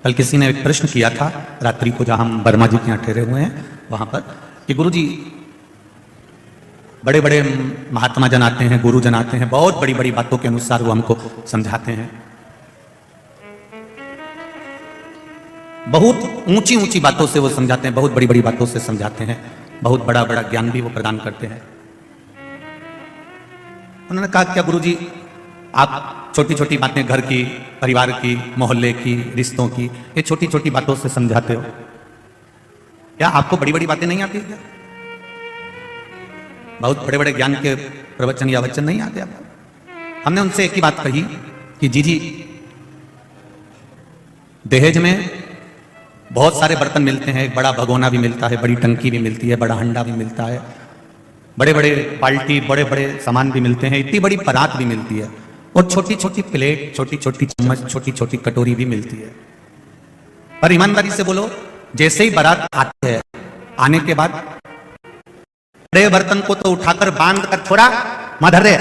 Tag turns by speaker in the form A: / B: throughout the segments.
A: कल किसी ने एक प्रश्न किया था रात्रि को, जहां हम वर्मा जी के यहाँ ठहरे हुए हैं वहां पर, कि गुरु जी बड़े बड़े महात्मा जन आते हैं, गुरु जन आते हैं, बहुत बड़ी बड़ी बातों के अनुसार वो हमको समझाते हैं, बहुत ऊंची ऊंची बातों से वो समझाते हैं, बहुत बड़ी बड़ी बातों से समझाते हैं, बहुत बड़ा बड़ा ज्ञान भी वो प्रदान करते हैं। उन्होंने कहा, क्या गुरु जी आप छोटी छोटी बातें घर की, परिवार की, मोहल्ले की, रिश्तों की, ये छोटी छोटी बातों से समझाते हो, क्या आपको बड़ी बड़ी बातें नहीं आती क्या? बहुत बड़े बड़े ज्ञान के प्रवचन या वचन नहीं आते आपको? हमने उनसे एक ही बात कही कि जी दहेज में बहुत सारे बर्तन मिलते हैं, एक बड़ा भगोना भी मिलता है, बड़ी टंकी भी मिलती है, बड़ा हंडा भी मिलता है, बड़े बड़े बाल्टी, बड़े बड़े सामान भी मिलते हैं, इतनी बड़ी परात भी मिलती है, और छोटी छोटी प्लेट, छोटी छोटी चम्मच, छोटी छोटी कटोरी भी मिलती है। पर ईमानदारी से बोलो, जैसे ही बारात आती है, आने के बाद बड़े बर्तन को तो उठाकर बांध कर छोड़ा मधर दे,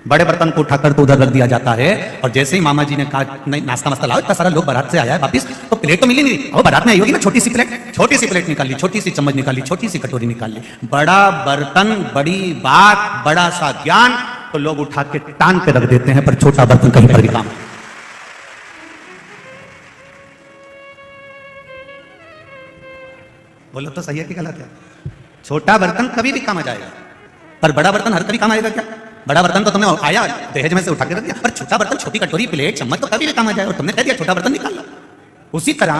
A: बड़े बर्तन को उठाकर तो उधर रख दिया जाता है, और जैसे ही मामा जी ने कहा नहीं नाश्ता मस्ता लाओ, इतना सारा लोग बारात से आया है वापिस, तो प्लेट तो मिली नहीं, वो बारात में आई होगी ना, छोटी सी प्लेट निकाली, छोटी सी चम्मच निकाली, छोटी सी कटोरी निकाली, बड़ा बर्तन, बड़ी बात, बड़ा सा ज्ञान तो लोग उठा के टांग के रख देते हैं, पर छोटा बर्तन कहीं पर भी काम। बोलो तो सही है कि गलत है? छोटा बर्तन कभी भी काम आ जाएगा, पर बड़ा बर्तन हर कभी काम आएगा क्या? बड़ा बर्तन तो तुमने आया दहेज में से उठा के रख दिया, पर छोटा बर्तन, छोटी कटोरी, प्लेट, चम्मच तो कभी भी काम आ जाएगा, और तुमने कह दिया छोटा बर्तन निकाल लो। उसी तरह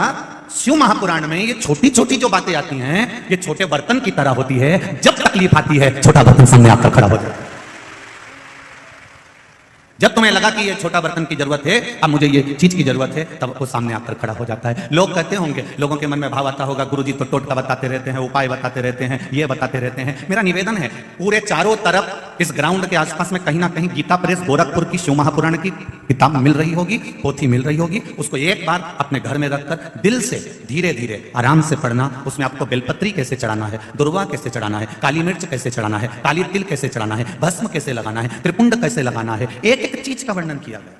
A: शिव महापुराण में ये छोटी छोटी जो बातें आती हैं, ये छोटे बर्तन की तरह होती है, जब तकलीफ आती है छोटा बर्तन सामने आकर खड़ा हो जाता है। जब तुम्हें लगा कि ये छोटा बर्तन की जरूरत है, अब मुझे ये चीज की जरूरत है, तब वो सामने आकर खड़ा हो जाता है। लोग कहते होंगे, लोगों के मन में भाव आता होगा, गुरुजी तो टोटका बताते रहते हैं, उपाय बताते रहते हैं, ये बताते रहते हैं। मेरा निवेदन है, पूरे चारों तरफ इस ग्राउंड के आसपास में कहीं ना कहीं गीता प्रेस गोरखपुर की शिव महापुराण की किताब मिल रही होगी, पोथी मिल रही होगी, उसको एक बार अपने घर में रखकर दिल से धीरे धीरे आराम से पढ़ना। उसमें आपको बेलपत्री कैसे चढ़ाना है, दुर्वा कैसे चढ़ाना है, काली मिर्च कैसे चढ़ाना है, काली तिल कैसे चढ़ाना है, भस्म कैसे लगाना है, त्रिपुंड कैसे लगाना है, एक एक चीज का वर्णन किया गया।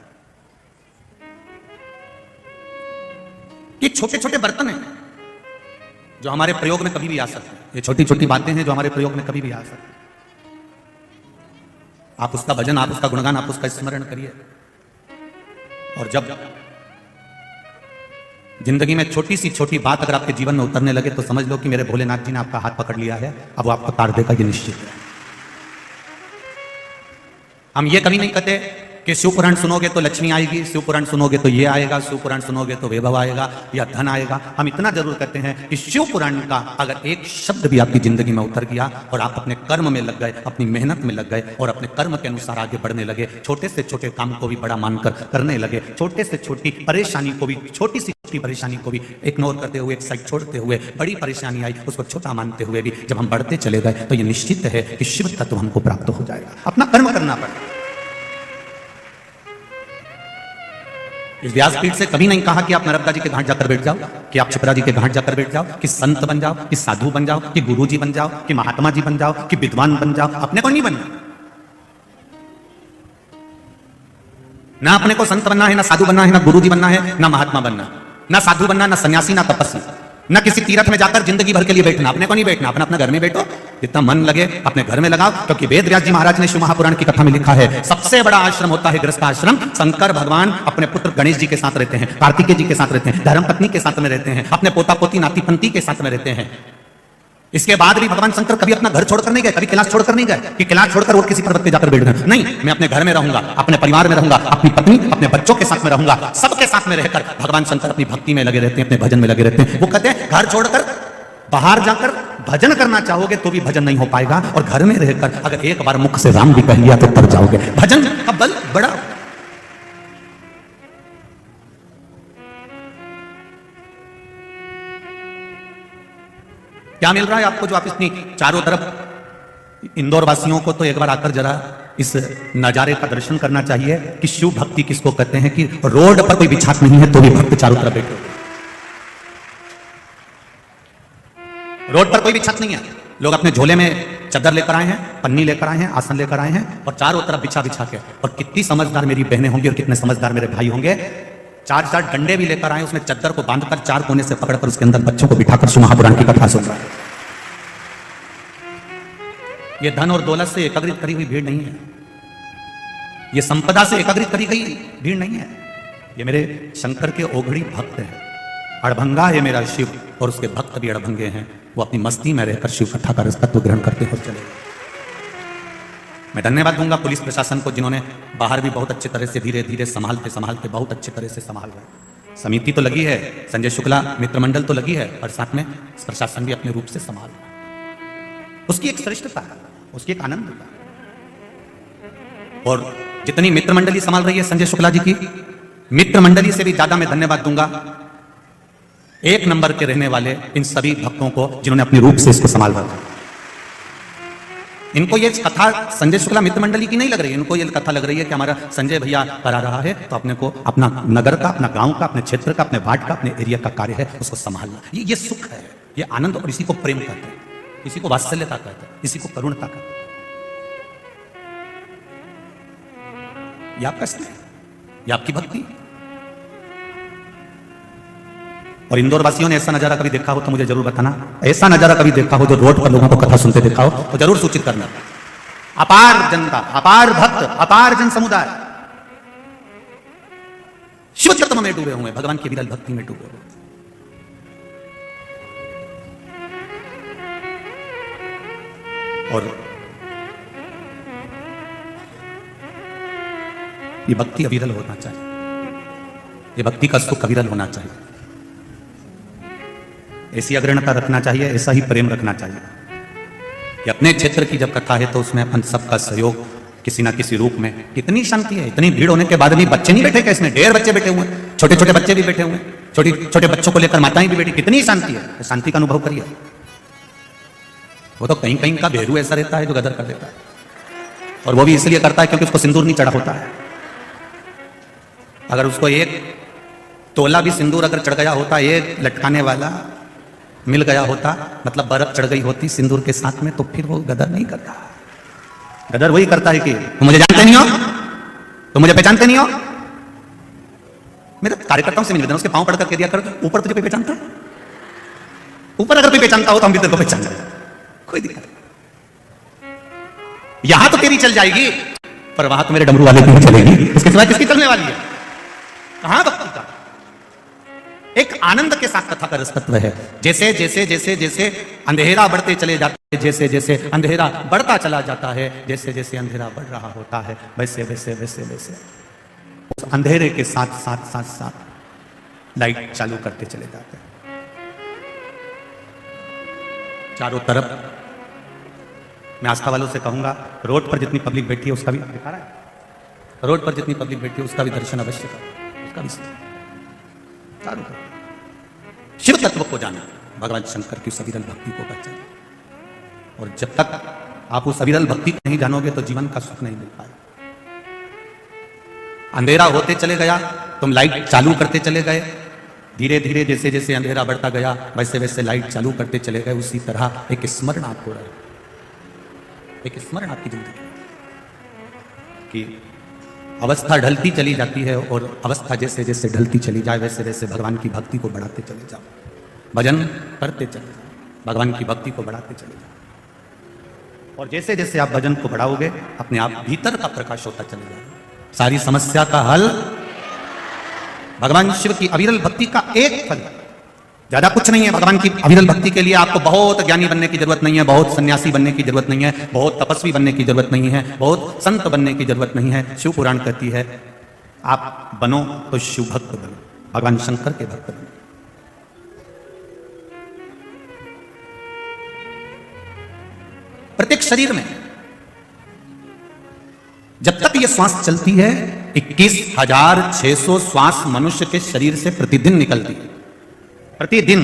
A: ये छोटे छोटे बर्तन हैं जो हमारे प्रयोग में कभी भी आ सकते हैं, ये छोटी छोटी बातें हैं जो हमारे प्रयोग में कभी भी आ सकती हैं। आप उसका भजन, आप उसका गुणगान, आप उसका स्मरण करिए, और जब जिंदगी में छोटी सी छोटी बात अगर आपके जीवन में उतरने लगे, तो समझ लो कि मेरे भोलेनाथ जी ने आपका हाथ पकड़ लिया है, अब वो आपको तार देगा, ये निश्चित है। हम ये कभी नहीं कहते कि शिव पुराण सुनोगे तो लक्ष्मी आएगी, शिव पुराण सुनोगे तो ये आएगा, शिव पुराण सुनोगे तो वैभव आएगा या धन आएगा। हम इतना जरूर कहते हैं कि शिव पुराण का अगर एक शब्द भी आपकी जिंदगी में उतर गया और आप अपने कर्म में लग गए, अपनी मेहनत में लग गए और अपने कर्म के अनुसार आगे बढ़ने लगे, छोटे से छोटे काम को भी बड़ा मानकर करने लगे, छोटे से छोटी परेशानी को भी, छोटी सी छोटी परेशानी को भी इग्नोर करते हुए, एक साइड छोड़ते हुए, बड़ी परेशानी आई उसको छोटा मानते हुए भी जब हम बढ़ते चले गए, तो ये निश्चित है कि शिव तत्व हमको प्राप्त हो जाएगा। अपना कर्म करना पड़ेगा। इस व्यासपीठ से कभी नहीं कहा कि आप नर्मदा जी के घाट जाकर बैठ जाओ, कि आप छिपरा जी के घाट जाकर बैठ जाओ, कि संत बन जाओ, कि साधु बन जाओ, कि गुरु जी बन जाओ, कि महात्मा जी बन जाओ, कि विद्वान बन जाओ। अपने को नहीं बनना, ना अपने को संत बनना है, ना साधु बनना है, ना गुरु जी बनना है, ना महात्मा बनना, ना साधु बनना, ना सन्यासी, ना तपस्वी, ना किसी तीर्थ में जाकर जिंदगी भर के लिए बैठना। अपने को नहीं बैठना, अपने घर में बैठो, जितना मन लगे अपने घर में लगाओ। क्योंकि वेद व्यास जी महाराज ने शिव महापुराण की कथा में लिखा है, सबसे बड़ा आश्रम होता है गृहस्थ आश्रम। शंकर भगवान अपने पुत्र गणेश जी के साथ रहते हैं, कार्तिकेय जी के साथ रहते हैं, धर्मपत्नी के साथ में रहते हैं, अपने पोता पोती नाती पंती के साथ में रहते हैं। इसके बाद भी भगवान शंकर कभी अपना घर छोड़कर नहीं गए, कभी कैलाश छोड़कर नहीं गए कि कैलाश छोड़कर और किसी पर्वत पे जाकर बैठ गए। नहीं, मैं अपने घर में रहूंगा, अपने परिवार में रहूंगा, अपनी पत्नी, अपने बच्चों के साथ में रहूंगा, सबके साथ में रहकर भगवान शंकर अपनी भक्ति में लगे रहते हैं, अपने भजन में लगे रहते हैं। वो कहते हैं घर छोड़कर बाहर जाकर भजन करना चाहोगे तो भी भजन नहीं हो पाएगा, और घर में रहकर अगर एक बार मुख से राम भी कह लिया तो तर जाओगे। भजन का बल बड़ा। क्या मिल रहा है आपको जो आप इतनी चारों तरफ, इंदौर वासियों को तो एक बार आकर जरा इस नजारे का दर्शन करना चाहिए कि शिव भक्ति किसको कहते हैं, कि रोड पर कोई बिछात नहीं है तो भी भक्त चारों तरफ बैठे, रोड पर कोई भी छत नहीं है, लोग अपने झोले में चादर लेकर आए हैं, पन्नी लेकर आए हैं, आसन लेकर आए हैं, और चारों तरफ बिछा बिछा के। और कितनी समझदार मेरी बहनें होंगी और कितने समझदार मेरे भाई होंगे, चार चार डंडे भी लेकर आए, उसने चद्दर को बांधकर चार कोने से पकड़कर उसके अंदर बच्चों को बिठाकर शिव महापुराण की कथा सुन रहा है। ये धन और दौलत से एकत्रित करी हुई भीड़ नहीं है, ये संपदा से एकत्रित करी गई भीड़ नहीं है। ये मेरे शंकर के ओघड़ी भक्त हैं, अड़भंगा है मेरा शिव, और उसके भक्त भी अड़भंगे हैं। वो अपनी मस्ती में रहकर शिव कथा का तत्व ग्रहण करते हो चले। मैं धन्यवाद दूंगा पुलिस प्रशासन को, जिन्होंने बाहर भी बहुत अच्छे तरह से धीरे धीरे संभालते बहुत अच्छे तरह से संभाल रहे। समिति तो लगी है, संजय शुक्ला मित्र मंडल तो लगी है, और साथ में प्रशासन भी अपने रूप से संभाल रहा है। उसकी एक श्रेष्ठता है, उसकी एक आनंद है। और जितनी मित्र मंडली संभाल रही है संजय शुक्ला जी की, मित्र मंडली से भी ज्यादा मैं धन्यवाद दूंगा एक नंबर के रहने वाले इन सभी भक्तों को, जिन्होंने अपने रूप से इसको संभाल रखा। इनको ये कथा संजय शुक्ला मित्र मंडली की नहीं लग रही है, इनको ये कथा लग रही है कि हमारा संजय भैया करा रहा है, तो अपने को अपना नगर का, अपना गांव का, अपने क्षेत्र का, अपने वार्ड का, अपने एरिया का कार्य है, उसको संभालना। ये सुख है, ये आनंद, और इसी को प्रेम कहते हैं, इसी को वात्सल्यता कहते हैं, इसी को करुणता कहते हैं। ये आपका स्नेह, ये आपकी भक्ति। और इंदौर वासियों ने ऐसा नजारा कभी देखा हो तो मुझे जरूर बताना। ऐसा नजारा कभी देखा हो जो रोड पर लोगों को कथा सुनते देखा हो तो जरूर सूचित करना। अपार जनता, अपार भक्त, अपार जन समुदाय शिव तत्व में डूबे हुए, भगवान की विरल भक्ति में डूबे हुए। और ये भक्ति अविरल होना चाहिए, ये भक्ति का सुख अविरल होना चाहिए। ऐसी अग्रणता रखना चाहिए, ऐसा ही प्रेम रखना चाहिए। ये अपने क्षेत्र की जब कथा है तो उसमें अपन सबका सहयोग किसी ना किसी रूप में। कितनी शांति है, इतनी भीड़ होने के बाद भी बच्चे नहीं बैठे क्या इसमें? ढेर बच्चे बैठे हुए हैं, छोटे छोटे बच्चे भी बैठे हुए हैं, छोटे छोटे बच्चों को लेकर माताएं भी बैठी। कितनी शांति है, शांति का अनुभव करिए। वो तो कहीं कहीं का भेरू ऐसा रहता है जो गदर कर देता है, और वो भी इसलिए करता है क्योंकि उसको सिंदूर नहीं चढ़ा होता है। अगर उसको एक तोला भी सिंदूर अगर चढ़ गया होता, एक लटकाने वाला मिल गया होता, मतलब बर्फ चढ़ गई होती सिंदूर के साथ में, तो फिर वो गदर नहीं करता। गदर वही करता है कि तुम मुझे जानते नहीं हो, तुम मुझे पहचानते नहीं हो। मेरे कार्यकर्ताओं से निवेदन, उसके पांव पड़ करके दिया कर, ऊपर तुझे कोई पहचानता है? ऊपर अगर कोई पहचानता हो तो हम भी तेरे को पहचान लेंगे, कोई दिक्कत नहीं। यहां तो तेरी चल जाएगी, पर वहां तो मेरे डमरू वाले की चलेगी, उसके सिवा किसकी चलने वाली है? कहां भक्ति का एक आनंद के साथ कथा का रस तत्व है। जैसे जैसे जैसे जैसे अंधेरा बढ़ते चले जाते हैं, जैसे जैसे अंधेरा बढ़ता चला जाता है, जैसे जैसे अंधेरा बढ़ रहा होता है, वैसे वैसे वैसे वैसे उस अंधेरे के साथ साथ साथ साथ लाइट चालू करते चले जाते हैं। चारों तरफ मैं आस्था वालों से कहूंगा, रोड पर जितनी पब्लिक बैठी है उसका भी दिखा रहा है, रोड पर जितनी पब्लिक बैठी है उसका भी दर्शन अवश्य करो, उसका भी चारों तरफ शिव तत्व को जाना, भगवान शंकर की उस अविरल भक्ति को पहचाना। और जब तक आप उस अविरल भक्ति को नहीं जानोगे तो जीवन का सुख नहीं मिल पाएगा। अंधेरा होते चले गया, तुम लाइट चालू करते चले गए, धीरे धीरे जैसे जैसे अंधेरा बढ़ता गया वैसे वैसे लाइट चालू करते चले गए। उसी तरह एक स्मरण आपको रहे, एक स्मरण आपकी जिंदगी की अवस्था ढलती चली जाती है, और अवस्था जैसे जैसे ढलती चली जाए वैसे वैसे भगवान की भक्ति को बढ़ाते चले जाओ, भजन करते चले जाओ, भगवान की भक्ति को बढ़ाते चले जाओ। और जैसे जैसे आप भजन को बढ़ाओगे अपने आप भीतर का प्रकाश होता चले जाएगा। सारी समस्या का हल भगवान शिव की अविरल भक्ति का एक फल, ज्यादा कुछ नहीं है। भगवान की अविरल भक्ति के लिए आपको बहुत ज्ञानी बनने की जरूरत नहीं है, बहुत सन्यासी बनने की जरूरत नहीं है, बहुत तपस्वी बनने की जरूरत नहीं है, बहुत संत बनने की जरूरत नहीं है। शिव पुराण कहती है आप बनो तो शिव भक्त बनो, भगवान शंकर के भक्त बनो। प्रत्येक शरीर में जब तक ये श्वास चलती है 21,600 श्वास मनुष्य के शरीर से प्रतिदिन निकलती है, प्रतिदिन।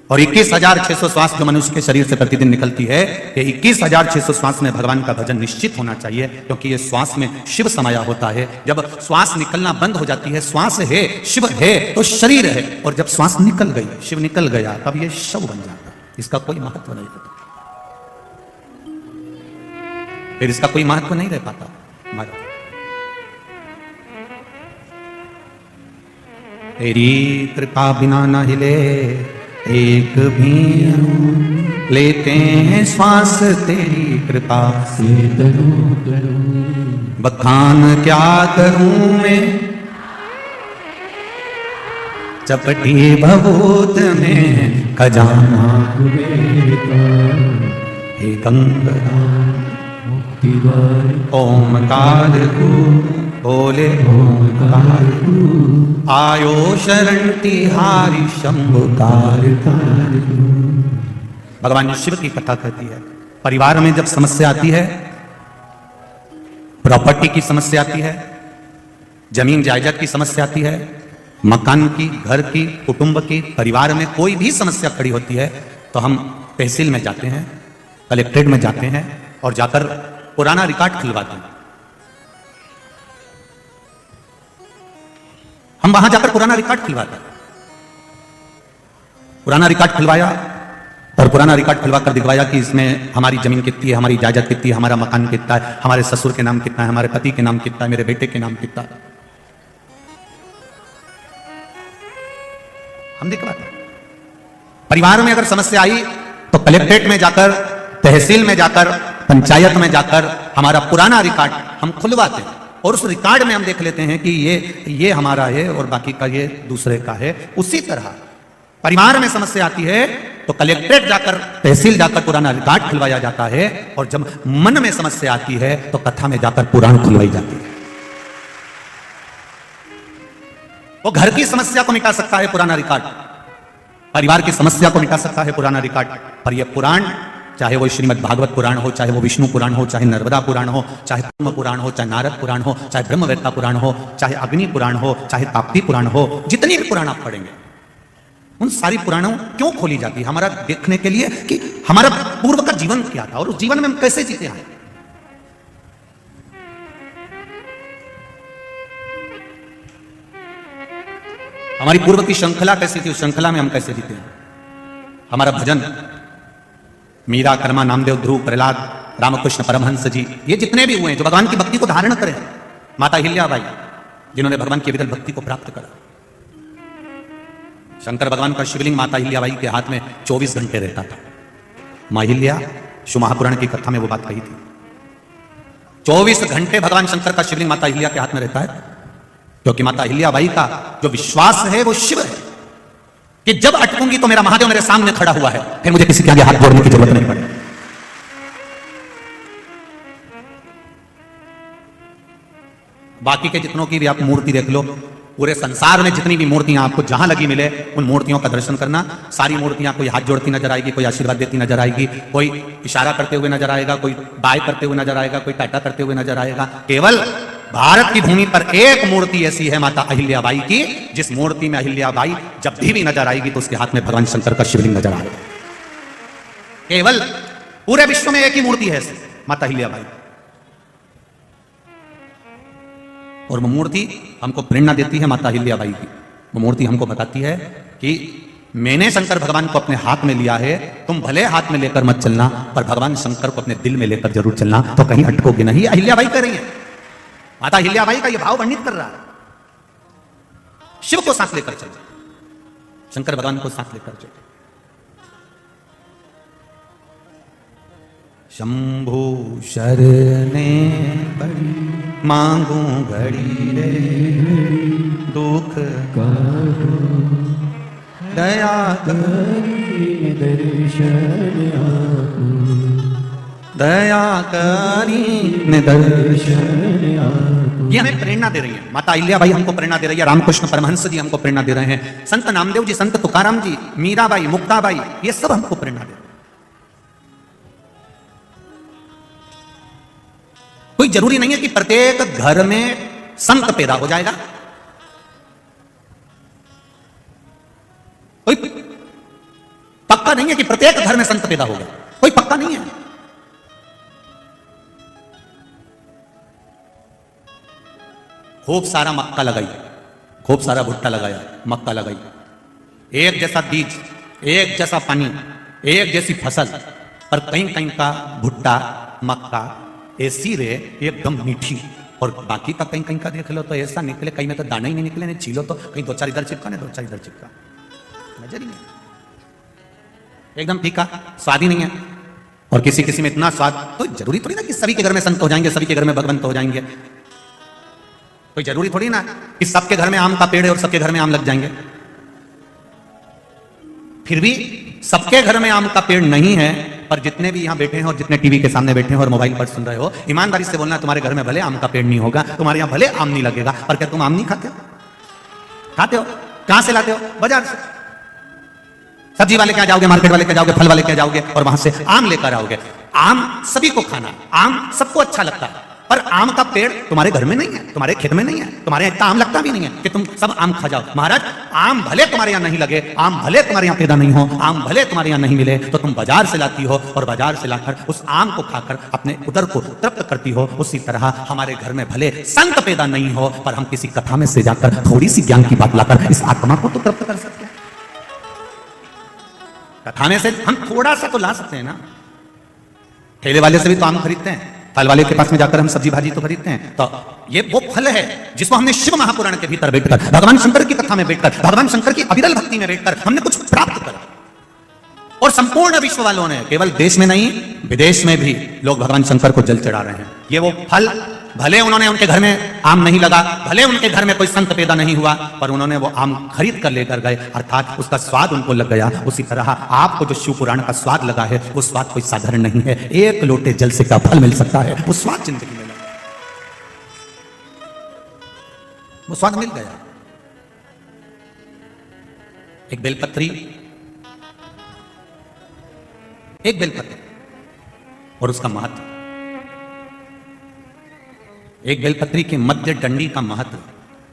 A: और 21,600 श्वास जो मनुष्य के शरीर से प्रतिदिन निकलती है, ये 21,600 श्वास में भगवान का भजन निश्चित होना चाहिए, क्योंकि ये श्वास में शिव समाया होता है। जब श्वास निकलना बंद हो जाती है, श्वास है शिव है तो शरीर है, और जब श्वास निकल गई शिव निकल गया तब ये शव बन जाता है। इसका कोई महत्व नहीं होता, फिर इसका कोई महत्व नहीं रह पाता हमारा। तेरी कृपा बिना न हिले एक भी अणु, लेते हैं श्वास तेरी कृपा से बखान क्या करूं मैं, चपटी भभूत में खजाना हे गंगा ओमकार तू बोले ओमकार तू, आयो शरण तिहारी शंभुकार। भगवान शिव की कथा कहती है, परिवार में जब समस्या आती है, प्रॉपर्टी की समस्या आती है, जमीन जायदाद की समस्या आती है, मकान की, घर की, कुटुंब की, परिवार में कोई भी समस्या खड़ी होती है, तो हम तहसील में जाते हैं, कलेक्ट्रेट में जाते हैं और जाकर पुराना रिकॉर्ड खुलवाते हैं। हम वहां जाकर पुराना रिकॉर्ड खुलवाते हैं। पुराना रिकॉर्ड खुलवाया और पुराना रिकॉर्ड खुलवा कर दिखवाया कि इसमें हमारी जमीन कितनी है, हमारी जायदाद कितनी है, हमारा मकान कितना है, हमारे ससुर के नाम कितना है, हमारे पति के नाम कितना है, मेरे बेटे के नाम कितना है, हम दिखवाते हैं। परिवार में अगर समस्या आई तो कलेक्ट्रेट में जाकर, तहसील में जाकर, पंचायत में जाकर हमारा पुराना रिकॉर्ड हम खुलवाते हैं और उस रिकॉर्ड में हम देख लेते हैं कि ये हमारा है और बाकी का ये दूसरे का है। उसी तरह परिवार में समस्या आती है तो कलेक्ट्रेट जाकर, तहसील जाकर पुराना रिकॉर्ड खुलवाया जाता है, और जब मन में समस्या आती है तो कथा में जाकर पुराण खुलवाई जाती है। वो घर की समस्या को मिटा सकता है पुराना रिकॉर्ड, परिवार की समस्या को मिटा सकता है पुराना रिकॉर्ड, पर यह पुराण, चाहे वो श्रीमद् भागवत पुराण हो, चाहे वो विष्णु पुराण हो, चाहे नर्मदा पुराण हो, चाहे पद्म पुराण हो, चाहे नारद पुराण हो, चाहे ब्रह्मवेत्ता पुराण हो, चाहे अग्नि पुराण हो, चाहे ताप्ती पुराण हो, जितनी भी पुराण आप पढ़ेंगे, उन सारी पुराणों क्यों खोली जाती है? हमारा देखने के लिए कि हमारा पूर्व का जीवन क्या था और उस जीवन में हम कैसे जीते आए। हमारी पूर्व की श्रृंखला कैसी थी, उस श्रृंखला में हम कैसे जीते हैं। हमारा भजन, मीरा, कर्मा, नामदेव, ध्रुव, प्रहलाद, रामकृष्ण परमहंस जी, ये जितने भी हुए हैं जो भगवान की भक्ति को धारण करें, माता अहिल्याबाई जिन्होंने भगवान की विरल भक्ति को प्राप्त करा, शंकर भगवान का शिवलिंग माता अहिल्याबाई के हाथ में 24 घंटे रहता था। मां अहिल्या, शिव महापुराण की कथा में वो बात कही थी, 24 घंटे भगवान शंकर का शिवलिंग माता अहिल्या के हाथ में रहता है, क्योंकि माता अहिल्याबाई का जो विश्वास है वो शिव है कि जब अटकूंगी तो मेरा महादेव मेरे सामने खड़ा हुआ है, फिर मुझे किसी के आगे हाथ जोड़ने की जरूरत नहीं पड़े। बाकी के जितनों की भी आप मूर्ति देख लो, पूरे संसार में जितनी भी मूर्तियां आपको जहां लगी मिले, उन मूर्तियों का दर्शन करना। सारी मूर्तियां कोई हाथ जोड़ती नजर आएगी, कोई आशीर्वाद देती नजर आएगी, कोई इशारा करते हुए नजर आएगा, कोई बाय करते हुए नजर आएगा, कोई टाटा करते हुए नजर आएगा। केवल भारत की भूमि पर एक मूर्ति ऐसी है माता अहिल्याबाई की, जिस मूर्ति में अहिल्याबाई जब भी नजर आएगी तो उसके हाथ में भगवान शंकर का शिवलिंग नजर आएगा। केवल पूरे विश्व में एक ही मूर्ति है ऐसी, माता अहिल्याबाई। और वो मूर्ति हमको प्रेरणा देती है माता अहिल्याबाई की। वो मूर्ति हमको बताती है कि मैंने शंकर भगवान को अपने हाथ में लिया है, तुम भले हाथ में लेकर मत चलना, पर भगवान शंकर को अपने दिल में लेकर जरूर चलना, तो कहीं अटकोगे नहीं। अहिल्याबाई कह रही है, माता अहिल्याबाई का यह भाव वर्णित कर रहा है। शिव को साथ लेकर चलो, शंकर भगवान को साथ लेकर चलो। शंभु शरणे पड़ी मांगू घड़ी रे, दुख करो दया करी दर्शन आपको, दया करी दर्शन आपको। ये हमें प्रेरणा दे रही है माता अहिल्याबाई, हमको प्रेरणा दे रही है। रामकृष्ण परमहंस जी हमको प्रेरणा दे रहे हैं, संत नामदेव जी, संत तुकाराम जी, मीराबाई, मुक्ताबाई, ये सब हमको प्रेरणा दे रहे हैं। कोई जरूरी नहीं है कि प्रत्येक घर में संत पैदा हो जाएगा, कोई पक्का नहीं है कि प्रत्येक घर में संत पैदा होगा, कोई पक्का नहीं है। खूब सारा मक्का लगाई, खूब सारा भुट्टा लगाया, मक्का लगाई, एक जैसा बीज, एक जैसा पानी, एक जैसी फसल, पर कहीं कहीं का भुट्टा, मक्का ऐसी रे एकदम मीठी, और बाकी का कहीं कहीं का देख लो तो ऐसा निकले, कहीं में तो दाना ही नहीं निकले, नहीं छीलो तो कहीं 2-4 इधर चिपका, नहीं 2-4 इधर चिपका, नजर ही नहीं, एकदम फीका, स्वाद ही नहीं है। और किसी किसी में इतना स्वाद, तो जरूरी थोड़ी ना कि सभी के घर में संत हो जाएंगे, सभी के घर में भगवंत हो जाएंगे, कोई जरूरी थोड़ी ना कि सबके घर में आम का पेड़ है और सबके घर में आम लग जाएंगे। फिर भी सबके घर में आम का पेड़ नहीं है, पर जितने भी यहां बैठे हैं और जितने टीवी के सामने बैठे हैं और मोबाइल पर सुन रहे हो, ईमानदारी से बोलना, तुम्हारे घर में भले आम का पेड़ नहीं होगा, तुम्हारे यहां भले आम नहीं लगेगा, पर क्या तुम आम नहीं खाते हो? खाते हो। कहां से लाते हो? बाजार से। सब्जी वाले क्या जाओगे, मार्केट वाले क्या जाओगे, फल वाले क्या जाओगे और वहां से आम लेकर आओगे। आम सभी को खाना, आम सबको अच्छा लगता है, पर आम का पेड़ तुम्हारे घर में नहीं है, तुम्हारे खेत में नहीं है, तुम्हारे इतना आम लगता भी नहीं है कि तुम सब आम खा जाओ। महाराज, आम भले तुम्हारे यहां नहीं लगे, आम भले तुम्हारे यहां पैदा नहीं हो, आम भले तुम्हारे यहां नहीं मिले, तो तुम बाजार से लाती हो और बाजार से लाकर उस आम को खाकर अपने उदर को तृप्त करती हो। उसी तरह हमारे घर में भले संत पैदा नहीं हो, पर हम किसी कथा में से जाकर थोड़ी सी ज्ञान की बात लाकर इस आत्मा को तो तृप्त कर सकते हैं। कथा में से हम थोड़ा सा तो ला सकते हैं ना। ठेले वाले से भी तो आम खरीदते हैं, फल वाले के पास में जाकर हम सब्जी भाजी तो खरीदते हैं। तो ये वो फल है जिसको हमने शिव महापुराण के भीतर बैठकर, भगवान शंकर की कथा में बैठकर, भगवान शंकर की अविरल भक्ति में बैठकर हमने कुछ प्राप्त करा। और संपूर्ण विश्व वालों ने, केवल देश में नहीं विदेश में भी लोग भगवान शंकर को जल चढ़ा रहे हैं। ये वो फल, भले उन्होंने, उनके घर में आम नहीं लगा, भले उनके घर में कोई संत पैदा नहीं हुआ, पर उन्होंने वो आम खरीद कर लेकर गए, अर्थात उसका स्वाद उनको लग गया। उसी तरह आपको जो शिव पुराण का स्वाद लगा है, वो स्वाद कोई साधारण नहीं है। एक लोटे जल से क्या फल मिल सकता है, वो स्वाद जिंदगी में लगा, वो स्वाद मिल गया। एक बेलपत्री, एक बेलपत्र और उसका महत्व, एक बेलपत्री के मध्य डंडी का महत्व,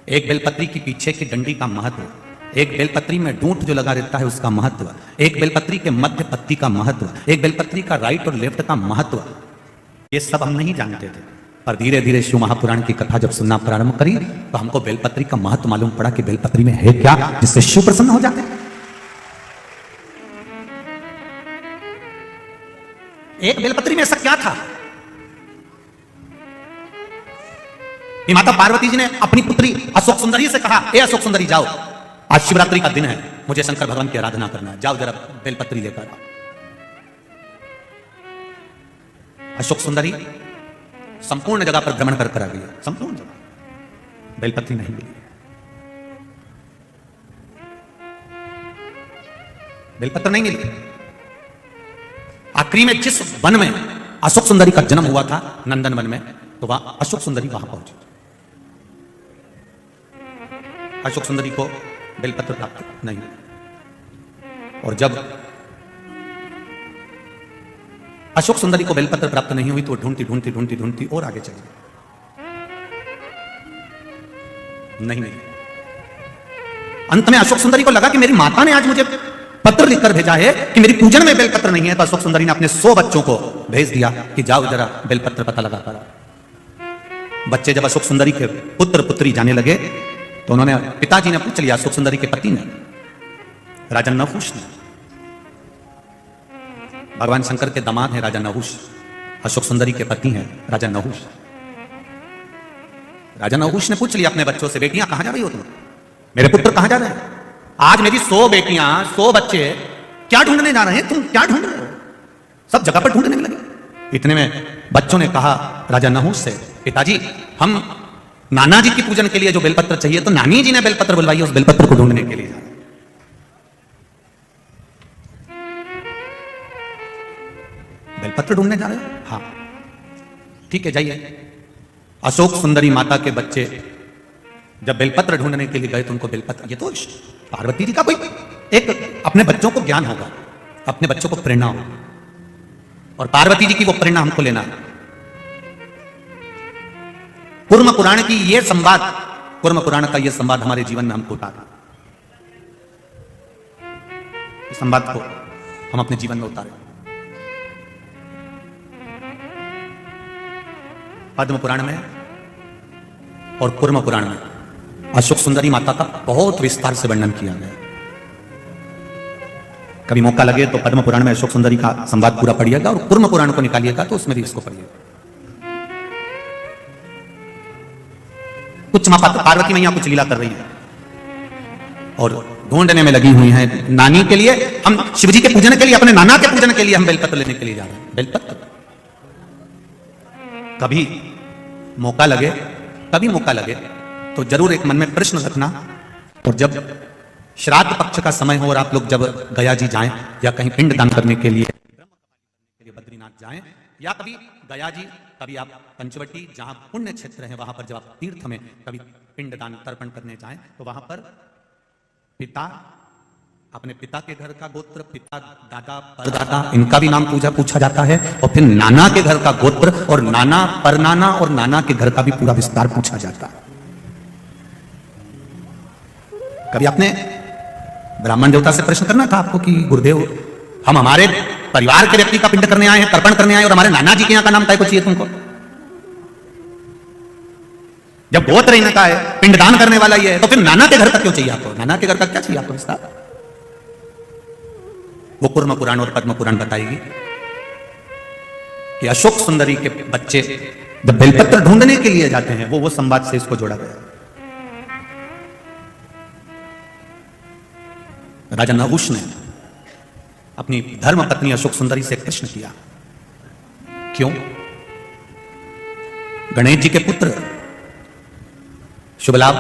A: एक बेलपत्री के पीछे की डंडी का महत्व, एक बेलपत्री में डूंठ जो लगा रहता है उसका महत्व, एक बेलपत्री के मध्य पत्ती का महत्व, एक बेलपत्री का राइट और लेफ्ट का महत्व, ये सब हम नहीं जानते थे। पर धीरे धीरे शिव महापुराण की कथा जब सुनना प्रारंभ करी तो हमको बेलपत्री का महत्व मालूम पड़ा कि बेलपत्री में है क्या जिससे शिव प्रसन्न हो जाते हैं। एक बेलपत्री में ऐसा क्या था कि माता पार्वती जी ने अपनी पुत्री अशोक सुंदरी से कहा, ए अशोक सुंदरी जाओ, आज शिवरात्रि का दिन है, मुझे शंकर भगवान की आराधना करना है, जाओ जरा बेलपत्री लेकर आओ। अशोक सुंदरी संपूर्ण जगह पर भ्रमण कर आ गई, संपूर्ण जगह बेलपत्री नहीं मिली, बेलपत्र नहीं मिली। आखिरी में जिस वन में अशोक सुंदरी का जन्म हुआ था, नंदन वन में, तो वहां अशोक सुंदरी वहां पहुंची। अशोक सुंदरी को बेलपत्र प्राप्त नहीं, और जब अशोक सुंदरी को बेलपत्र प्राप्त नहीं हुई तो ढूंढती ढूंढती ढूंढती ढूंढती और आगे चली, नहीं मिली। अंत में अशोक सुंदरी को लगा कि मेरी माता ने आज मुझे पत्र लिखकर भेजा है कि मेरी पूजन में बेलपत्र नहीं है। तो अशोक सुंदरी ने अपने 100 बच्चों को भेज दिया कि जाओ जरा बेलपत्र पता लगा कर। बच्चे जब अशोक सुंदरी के पुत्र पुत्री जाने लगे तो उन्होंने, पिताजी ने पूछ लिया, अशोक सुंदरी के पति ने, राजा नहुष ने, भगवान शंकर के दामाद हैं राजा नहुष, अशोक सुंदरी के पति हैं राजा नहुष। राजा नहुष ने पूछ लिया अपने बच्चों से, बेटियां कहां जा रही हो तुम, मेरे पुत्र कहां जा रहे हैं? आज मेरी 100 बेटियां, 100 बच्चे क्या ढूंढने जा रहे हैं, तुम क्या ढूंढ रहे हो? सब जगह पर ढूंढने लगे। इतने में बच्चों ने कहा राजा नहुष से, पिताजी हम नाना जी की पूजन के लिए जो बेलपत्र चाहिए, तो नानी जी ने बेलपत्र बुलवाई, उस बेलपत्र को ढूंढने के लिए जा रहे हैं। बेलपत्र ढूंढने जा रहे हो? हाँ ठीक है, जाइए। अशोक सुंदरी माता के बच्चे जब बेलपत्र ढूंढने के लिए गए तो उनको बेलपत्र, ये तो पार्वती जी का कोई एक अपने बच्चों को ज्ञान होगा, अपने बच्चों को प्रेरणा होगा, और पार्वती जी की वो प्रेरणा हमको लेना है। कूर्म पुराण की ये संवाद, कूर्म पुराण का ये संवाद हमारे जीवन में हमको उतारा, इस संवाद को हम अपने जीवन में उतारें। पद्म पुराण में और कूर्म पुराण में अशोक सुंदरी माता का बहुत विस्तार से वर्णन किया गया। कभी मौका लगे तो पद्म पुराण में अशोक सुंदरी का संवाद पूरा पढ़िएगा, और कूर्म पुराण को निकालिएगा तो उसमें भी इसको पढ़िएगा। कुछ माँ पार्वती मैया कुछ लीला कर रही है और ढूंढने में लगी हुई हैं नानी के लिए। हम शिवजी के पूजन के लिए, अपने नाना के पूजन के लिए हम बेलपत्र लेने के लिए जा रहे हैं। बेलपत्र कभी मौका लगे तो जरूर एक मन में प्रश्न रखना। और जब श्राद्ध पक्ष का समय हो और आप लोग जब गया जी जाएं या कहीं पिंड दान करने के लिए बद्रीनाथ जाएं, या कभी गया जी, कभी आप पंचवटी, जहां पुण्य क्षेत्र है वहां पर जब आप तीर्थ में कभी पिंड दान तर्पण करने जाएं, तो वहां पर पिता, अपने पिता के घर का गोत्र, पिता, दादा, परदादा, इनका भी नाम पूछा जाता है। और फिर नाना के घर का गोत्र और नाना, परनाना और नाना के घर का भी पूरा विस्तार पूछा जाता है। कभी आपने ब्राह्मण देवता से प्रश्न करना था आपको कि गुरुदेव, हम हमारे परिवार के व्यक्ति का पिंड करने आए हैं, तर्पण करने आए, और हमारे नाना जी के यहां का नाम तय को चाहिए तुमको? जब गोत्र इनका है, पिंडदान करने वाला ये है, तो फिर नाना के घर का क्यों चाहिए आपको? नाना के घर का क्या चाहिए आपको विस्तार? वो कूर्म पुराण और पद्म पुराण बताएगी कि अशोक सुंदरी के बच्चे जब बेलपत्र ढूंढने के लिए जाते हैं, वो संवाद से इसको जोड़ा गया। राजा नहुष ने अपनी धर्म पत्नी अशोक सुंदरी से प्रश्न किया, क्यों? गणेश जी के पुत्र शुभलाभ,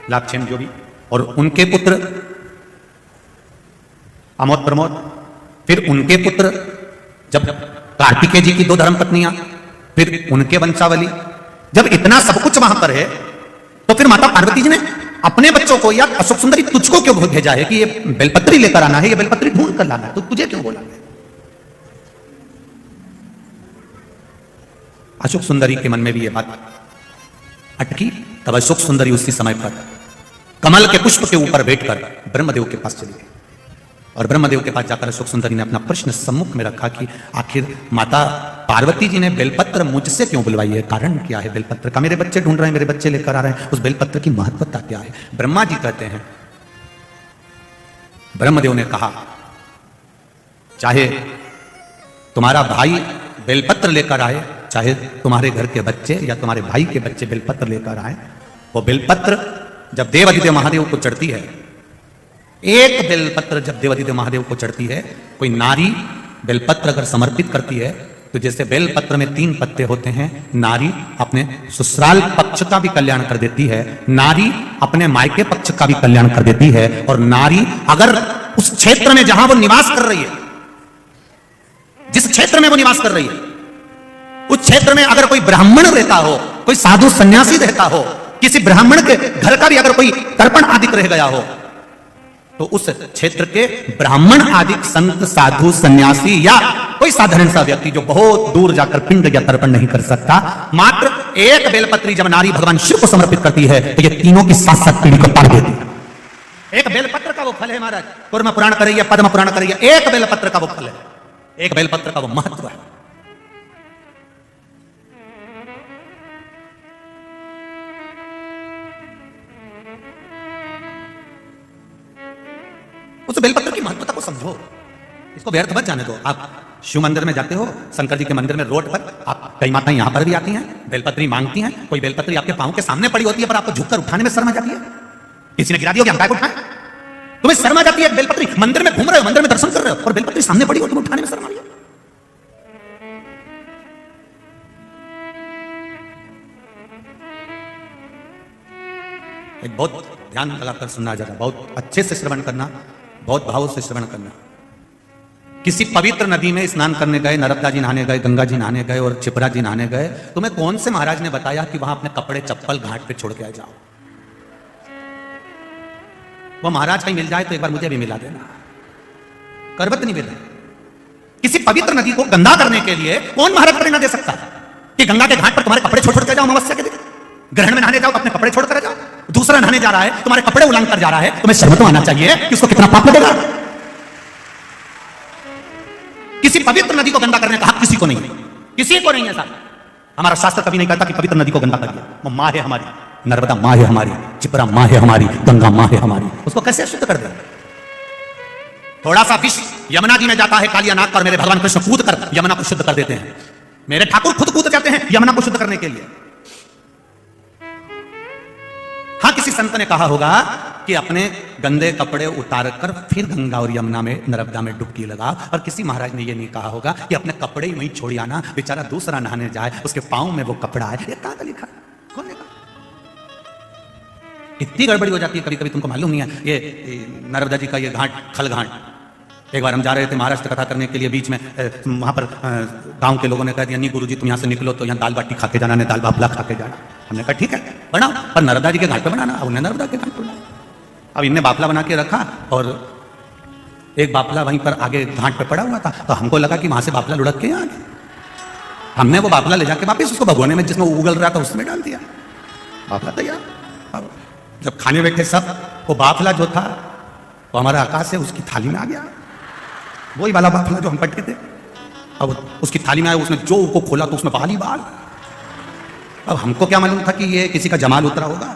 A: लाभक्षेम जो भी, और उनके पुत्र अमोद प्रमोद, फिर उनके पुत्र जब कार्तिकेय जी की 2 धर्म पत्नियां, फिर उनके वंशावली, जब इतना सब कुछ वहां पर है, तो फिर माता पार्वती जी ने अपने बच्चों को या अशोक सुंदरी तुझको क्यों भेजा है कि ये बेलपत्री लेकर आना है, ये बेलपत्री ढूंढ कर लाना है, तो तुझे क्यों बोला है? अशोक सुंदरी के मन में भी ये बात अटकी। तब अशोक सुंदरी उसी समय पर कमल के पुष्प के ऊपर बैठकर ब्रह्मदेव के पास चली गई, और ब्रह्मदेव के पास जाकर अशोक सुंदरी ने अपना प्रश्न सम्मुख में रखा कि आखिर माता पार्वती जी ने बेलपत्र मुझसे क्यों बुलवाई है? कारण क्या है बेलपत्र का? मेरे बच्चे ढूंढ रहे हैं, मेरे बच्चे लेकर आ रहे हैं, उस बेलपत्र की महत्वता क्या है? ब्रह्मा जी कहते हैं, ब्रह्मदेव ने कहा, चाहे तुम्हारा भाई बेलपत्र लेकर आए, चाहे तुम्हारे घर के बच्चे या तुम्हारे भाई के बच्चे बेलपत्र लेकर आए, वो बेलपत्र जब देवादिदेव महादेव को चढ़ती है, एक बेलपत्र जब देवादिदेव महादेव को चढ़ती है, कोई नारी बेलपत्र अगर समर्पित करती है, तो जैसे बेलपत्र में 3 पत्ते होते हैं, नारी अपने ससुराल पक्ष का भी कल्याण कर देती है, नारी अपने मायके पक्ष का भी कल्याण कर देती है, और नारी अगर उस क्षेत्र में जहां वो निवास कर रही है, जिस क्षेत्र में वो निवास कर रही है, उस क्षेत्र में अगर कोई ब्राह्मण रहता हो, कोई साधु सन्यासी रहता हो, किसी ब्राह्मण के घर का भी अगर कोई तर्पण आदि रह गया हो, तो उस क्षेत्र के ब्राह्मण आदि संत, साधु, सन्यासी या कोई साधारण सा व्यक्ति जो बहुत दूर जाकर पिंड या तर्पण नहीं कर सकता, मात्र एक बेलपत्री जब नारी भगवान शिव को समर्पित करती है, तो ये तीनों की साथ पीढ़ी को तार देती है। एक बेलपत्र का वो फल है महाराज, कूर्म पुराण करिए, पद्म पुराण करिए, एक बेलपत्र का वो फल है, एक बेलपत्र का वो महत्व है। उस बेलपत्र की महत्वता को समझो, इसको व्यर्थ मत जाने दो। आप शिव मंदिर में जाते हो, शंकर जी के मंदिर में रोड पर आप, कई माताएं यहां पर भी आती हैं, बेलपत्री मांगती हैं, कोई बेलपत्री आपके पांव के सामने पड़ी होती है, पर आपको झुककर उठाने में शर्म आ जाती है। किसी ने गिरा दिया, हम काय को उठाएं? तुम्हें शर्म आ जाती है बेलपत्री, मंदिर में घूम रहे हो, मंदिर में दर्शन कर रहे हो, और बेलपत्री सामने पड़ी हो, तुम्हें उठाने में शर्म आ रही है। एक बहुत ध्यान लगाकर सुनना जरा, बहुत अच्छे से श्रवण करना, बहुत भाव से श्रवण करना। किसी पवित्र नदी में स्नान करने गए, नर्मदा जी नहाने गए, गंगा जी नहाने गए और क्षिप्रा जी नहाने गए, तुम्हें कौन से महाराज ने बताया कि वहां अपने कपड़े चप्पल घाट पे छोड़ के आ जाओ? वो महाराज कहीं मिल जाए तो एक बार मुझे भी मिला देना, करबत नहीं मिले। किसी पवित्र नदी को गंदा करने के लिए कौन महाराज प्रेरणा दे सकता है कि गंगा के घाट पर तुम्हारे कपड़े छोड़ के जाओ? अमावस्या के दिन ग्रहण में नहाने जाओ, अपने कपड़े छोड़ कर जाओ, दूसरा नहाने जा रहा है, तुम्हारे कपड़े उलांग कर जा रहा है, तुम्हें शर्म तो आना चाहिए कि उसको कितना पाप लगेगा। किसी पवित्र नदी को गंदा करने का हक किसी को नहीं है, किसी को नहीं है साहब। हमारा शास्त्र कभी नहीं कहता कि पवित्र नदी को गंदा करिए। वो मां है हमारी, नर्मदा मां है हमारी, क्षिप्रा मां है हमारी, गंगा मां है हमारी, उसको कैसे शुद्ध कर दे? थोड़ा सा विष यमुना जी में जाता है कालिया नाग पर, मेरे भगवान कृष्ण कूद कर यमुना को शुद्ध कर देते हैं। मेरे ठाकुर खुद कूद जाते हैं यमुना को शुद्ध करने के लिए। किसी संत ने कहा होगा कि अपने गंदे कपड़े उतार कर फिर गंगा और यमुना में नर्मदा में डुबकी लगा, और किसी महाराज ने यह नहीं कहा होगा कि अपने कपड़े ही वहीं छोड़ आना, बेचारा दूसरा नहाने जाए उसके पांव में वो कपड़ा है। ये कहां का लिखा? कौन ने कहा? इतनी गड़बड़ी हो जाती है कभी कभी, तुमको मालूम नहीं है। ये नर्मदा जी का ये घाट, खल घाट, एक बार हम जा रहे थे महाराष्ट्र कथा करने के लिए, बीच में वहां पर गांव के लोगों ने कहा दिया, नहीं गुरुजी तुम यहां से निकलो तो यहां दाल बाटी खा के जाना, ने दाल बाफला खा के जाना। हमने कहा ठीक है बनाओ, पर नर्मदा जी के घाट पे बनाना। अब उन्हें नर्मदा के घाट पे बनाया, अब इनने बाफला बना के रखा और एक बाफला वहीं पर आगे घाट पे पड़ा हुआ था, तो हमको लगा कि वहां से बाफला लुढ़क के आ गया। हमने वो बाफला ले जाके वापिस उसको भगोने में जिसमें उगल रहा था उसमें डाल दिया, बाफला तैयार। जब खाने बैठे सब, वो बाफला जो था वो हमारा आकाश से उसकी थाली में आ गया, वही वाला बाफला जो हम पटके थे। अब उसकी थाली में आया, उसने जो को खोला तो उसमें बाल ही बाल। अब हमको क्या मालूम था कि ये किसी का जमाल उतरा होगा।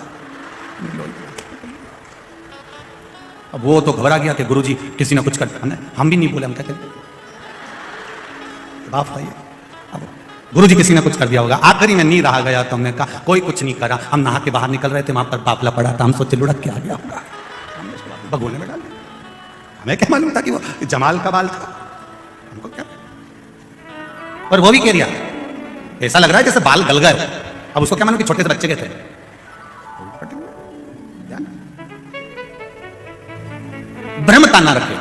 A: अब वो तो घबरा गया कि गुरुजी किसी ने कुछ कर दिया। हम भी नहीं बोले, हम कहते बाप भाई, अब गुरुजी किसी ने कुछ कर दिया होगा। आखिरी में नहीं रहा गया तो हमने कहा कोई कुछ नहीं करा। हम नहा के बाहर निकल रहे थे, वहां पर बाफला पड़ा था, हम सोचे लुढ़क के आ गया होगा, हमने उसको भगोने में डाल दिया। हमें क्या मालूम था कि वो जमाल का बाल था, हमको क्या। और वो भी कह दिया, ऐसा लग रहा है जैसे बाल गल गए। अब उसको क्या मालूम कि छोटे से बच्चे के थे। ब्रह्मता ना रखे,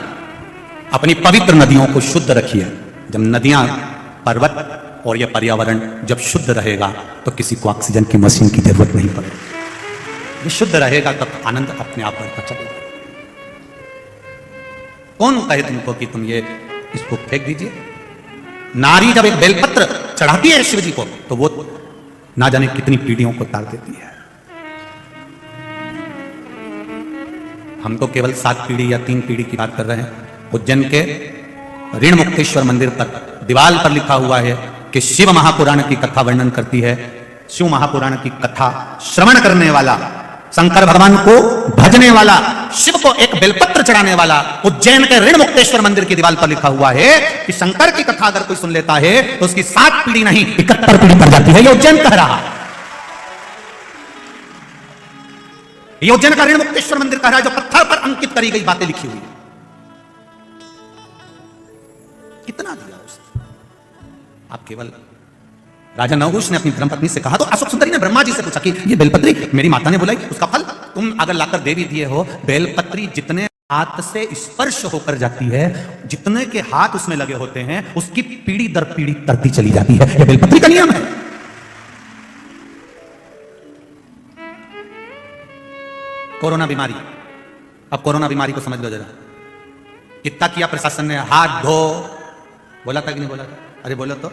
A: अपनी पवित्र नदियों को शुद्ध रखिए। जब नदियां, पर्वत और यह पर्यावरण जब शुद्ध रहेगा तो किसी को ऑक्सीजन की मशीन की जरूरत नहीं पड़ेगी। ये शुद्ध रहेगा तब आनंद अपने आप बढ़ता चलेगा। कौन कहे तुमको कि तुम ये इसको फेंक दीजिए? नारी जब एक बेलपत्र चढ़ाती है शिव जी को तो वो ना जाने कितनी पीढ़ियों को तार देती है। हम तो केवल 7 पीढ़ी या 3 पीढ़ी की बात कर रहे हैं। उज्जैन के ऋण मुक्तेश्वर मंदिर पर दीवार पर लिखा हुआ है कि शिव महापुराण की कथा वर्णन करती है। शिव महापुराण की कथा श्रवण करने वाला, शंकर भगवान को भजने वाला, शिव को एक बेलपत्र चढ़ाने वाला, उज्जैन के ऋण मुक्तेश्वर मंदिर की दीवार पर लिखा हुआ है कि शंकर की कथा अगर कोई सुन लेता है तो उसकी 7 पीढ़ी नहीं 71 पीढ़ी पर जाती है। ये उज्जैन कह रहा है, ये उज्जैन का ऋण मुक्तेश्वर मंदिर कह रहा है, जो पत्थर पर अंकित करी गई बातें लिखी हुई है। कितना दिया उसने? आप केवल राजा नहुष ने अपनी धर्मपत्नी से कहा तो अशोक सुंदरी ने ब्रह्मा जी से पूछा कि ये बेलपत्री मेरी माता ने बोलाई, उसका फल तुम अगर लाकर दे भी दिए हो। बेलपत्री जितने हाथ से स्पर्श होकर जाती है, जितने के हाथ उसमें लगे होते हैं, उसकी पीढ़ी दर पीढ़ी तरती चली जाती है। यह बेलपत्री का नियम है। कोरोना बीमारी, अब कोरोना बीमारी को समझ लो जरा। कितना किया प्रशासन ने, हाथ धो, बोला था कि नहीं बोला था? अरे बोलो तो।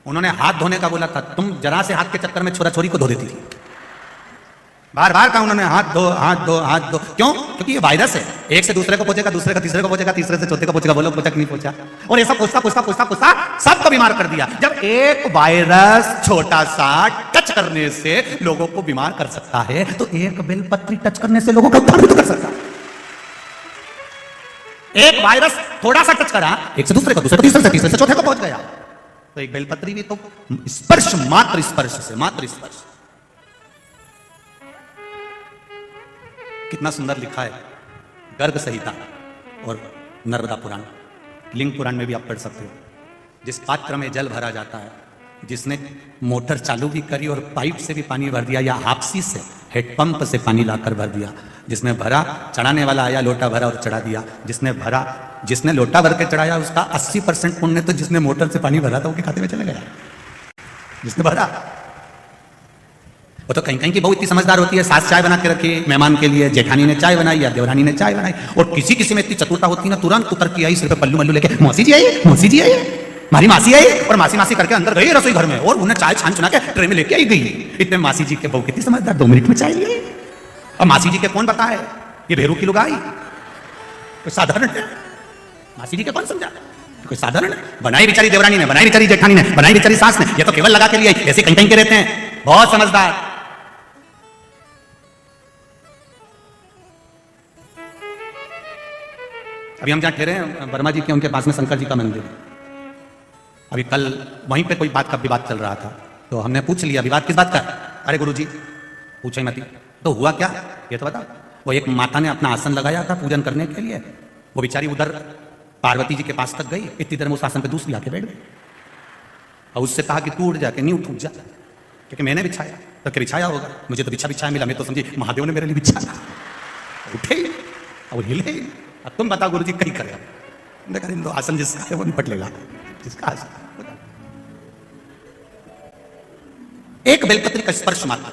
A: उन्होंने हाथ धोने का बोला था, तुम जरा से हाथ के चक्कर में छोरा छोरी को धो देती थी। बार बार कहा उन्होंने हाथ धो, हाथ धो, हाथ धो। क्यों? क्योंकि ये वायरस है, एक से दूसरे को पहुंचेगा, दूसरे का तीसरे को पहुंचेगा, तीसरे से चौथे को पहुंचेगा। बोलो पहुंचा कि नहीं पहुंचा? और ऐसा पूछता पूछता पूछता पूछता सबको बीमार कर दिया। जब एक वायरस छोटा सा टच करने से लोगों को बीमार कर सकता है तो एक बेलपत्री टच करने से लोगों का उद्धार भी तो कर सकता है। एक वायरस थोड़ा सा टच करा, एक से दूसरे को, दूसरे को तीसरे से, तीसरे से चौथे को पहुंच गया। तो एक बेलपत्री भी तो स्पर्श, मात्र स्पर्श से, मात्र स्पर्श। कितना सुंदर लिखा है गर्ग संहिता और नर्मदा पुराण, लिंग पुराण में भी आप पढ़ सकते हो। जिस पात्र में जल भरा जाता है, जिसने मोटर चालू भी करी और पाइप से भी पानी भर दिया या हापसी से, हेडपंप से पानी लाकर भर दिया, जिसने भरा, चढ़ाने वाला आया, लोटा भरा और चढ़ा दिया। जिसने भरा, जिसने लोटा भर के चढ़ाया उसका 80% पुण्य तो जिसने मोटर से पानी भरा था उसके खाते में चले गया। जिसने भरा वो तो कहीं कहीं की बहुत इतनी समझदार होती है, सास चाय बना के रखी मेहमान के लिए, जेठानी ने चाय बनाई या देवरानी ने चाय बनाई, और किसी किसी में इतनी चतुरता होती है ना, तुरंत उतर के आई सिर पे पल्लू मल्लू लेके, मौसी जी आई, मौसी जी आई, हमारी मासी आई, और मासी मासी करके अंदर गई रसोई घर में और उन्हें चाय छान चुना के ट्रे में लेके आई गई। इतने मासी जी के बहू कितनी समझदार, 2 मिनट में चाय ली। और मासी जी के कौन बताए, ये भेरू की लुगाई कोई साधारण है? मासी जी के कौन समझा? कोई साधारण है? बनाई बेचारी देवरानी ने, बनाई बेचारी जेठानी ने, बनाई बेचारी सास ने, ये तो केवल लगा के लिए आई। ऐसे कहीं कहीं के रहते हैं, बहुत समझदार। अभी हम जहाँ ठहरे हैं वर्मा जी के, उनके पास में शंकर जी का मंदिर है। अभी कल वहीं पे कोई बात का विवाद चल रहा था, तो हमने पूछ लिया विवाद किस बात का? अरे गुरुजी पूछे मती। तो हुआ क्या ये तो बता। वो एक माता ने अपना आसन लगाया था पूजन करने के लिए, वो बेचारी उधर पार्वती जी के पास तक गई, इतनी देर में उस आसन पे दूसरी आके बैठ गई और उससे कहा कि तू उठ जाके नहीं उठ जा, क्योंकि मैंने बिछाया। तो क्या बिछाया होगा, मुझे तो बिछाया मिला, मैं तो समझी महादेव ने मेरे लिए बिछाया। उठे और हिले, अब तुम बताओ गुरु जी कहीं करे। देखा इन दो आसन जिसका है वो निपट लेगा, जिसका आसन। एक बेलपत्री का स्पर्श मात्र,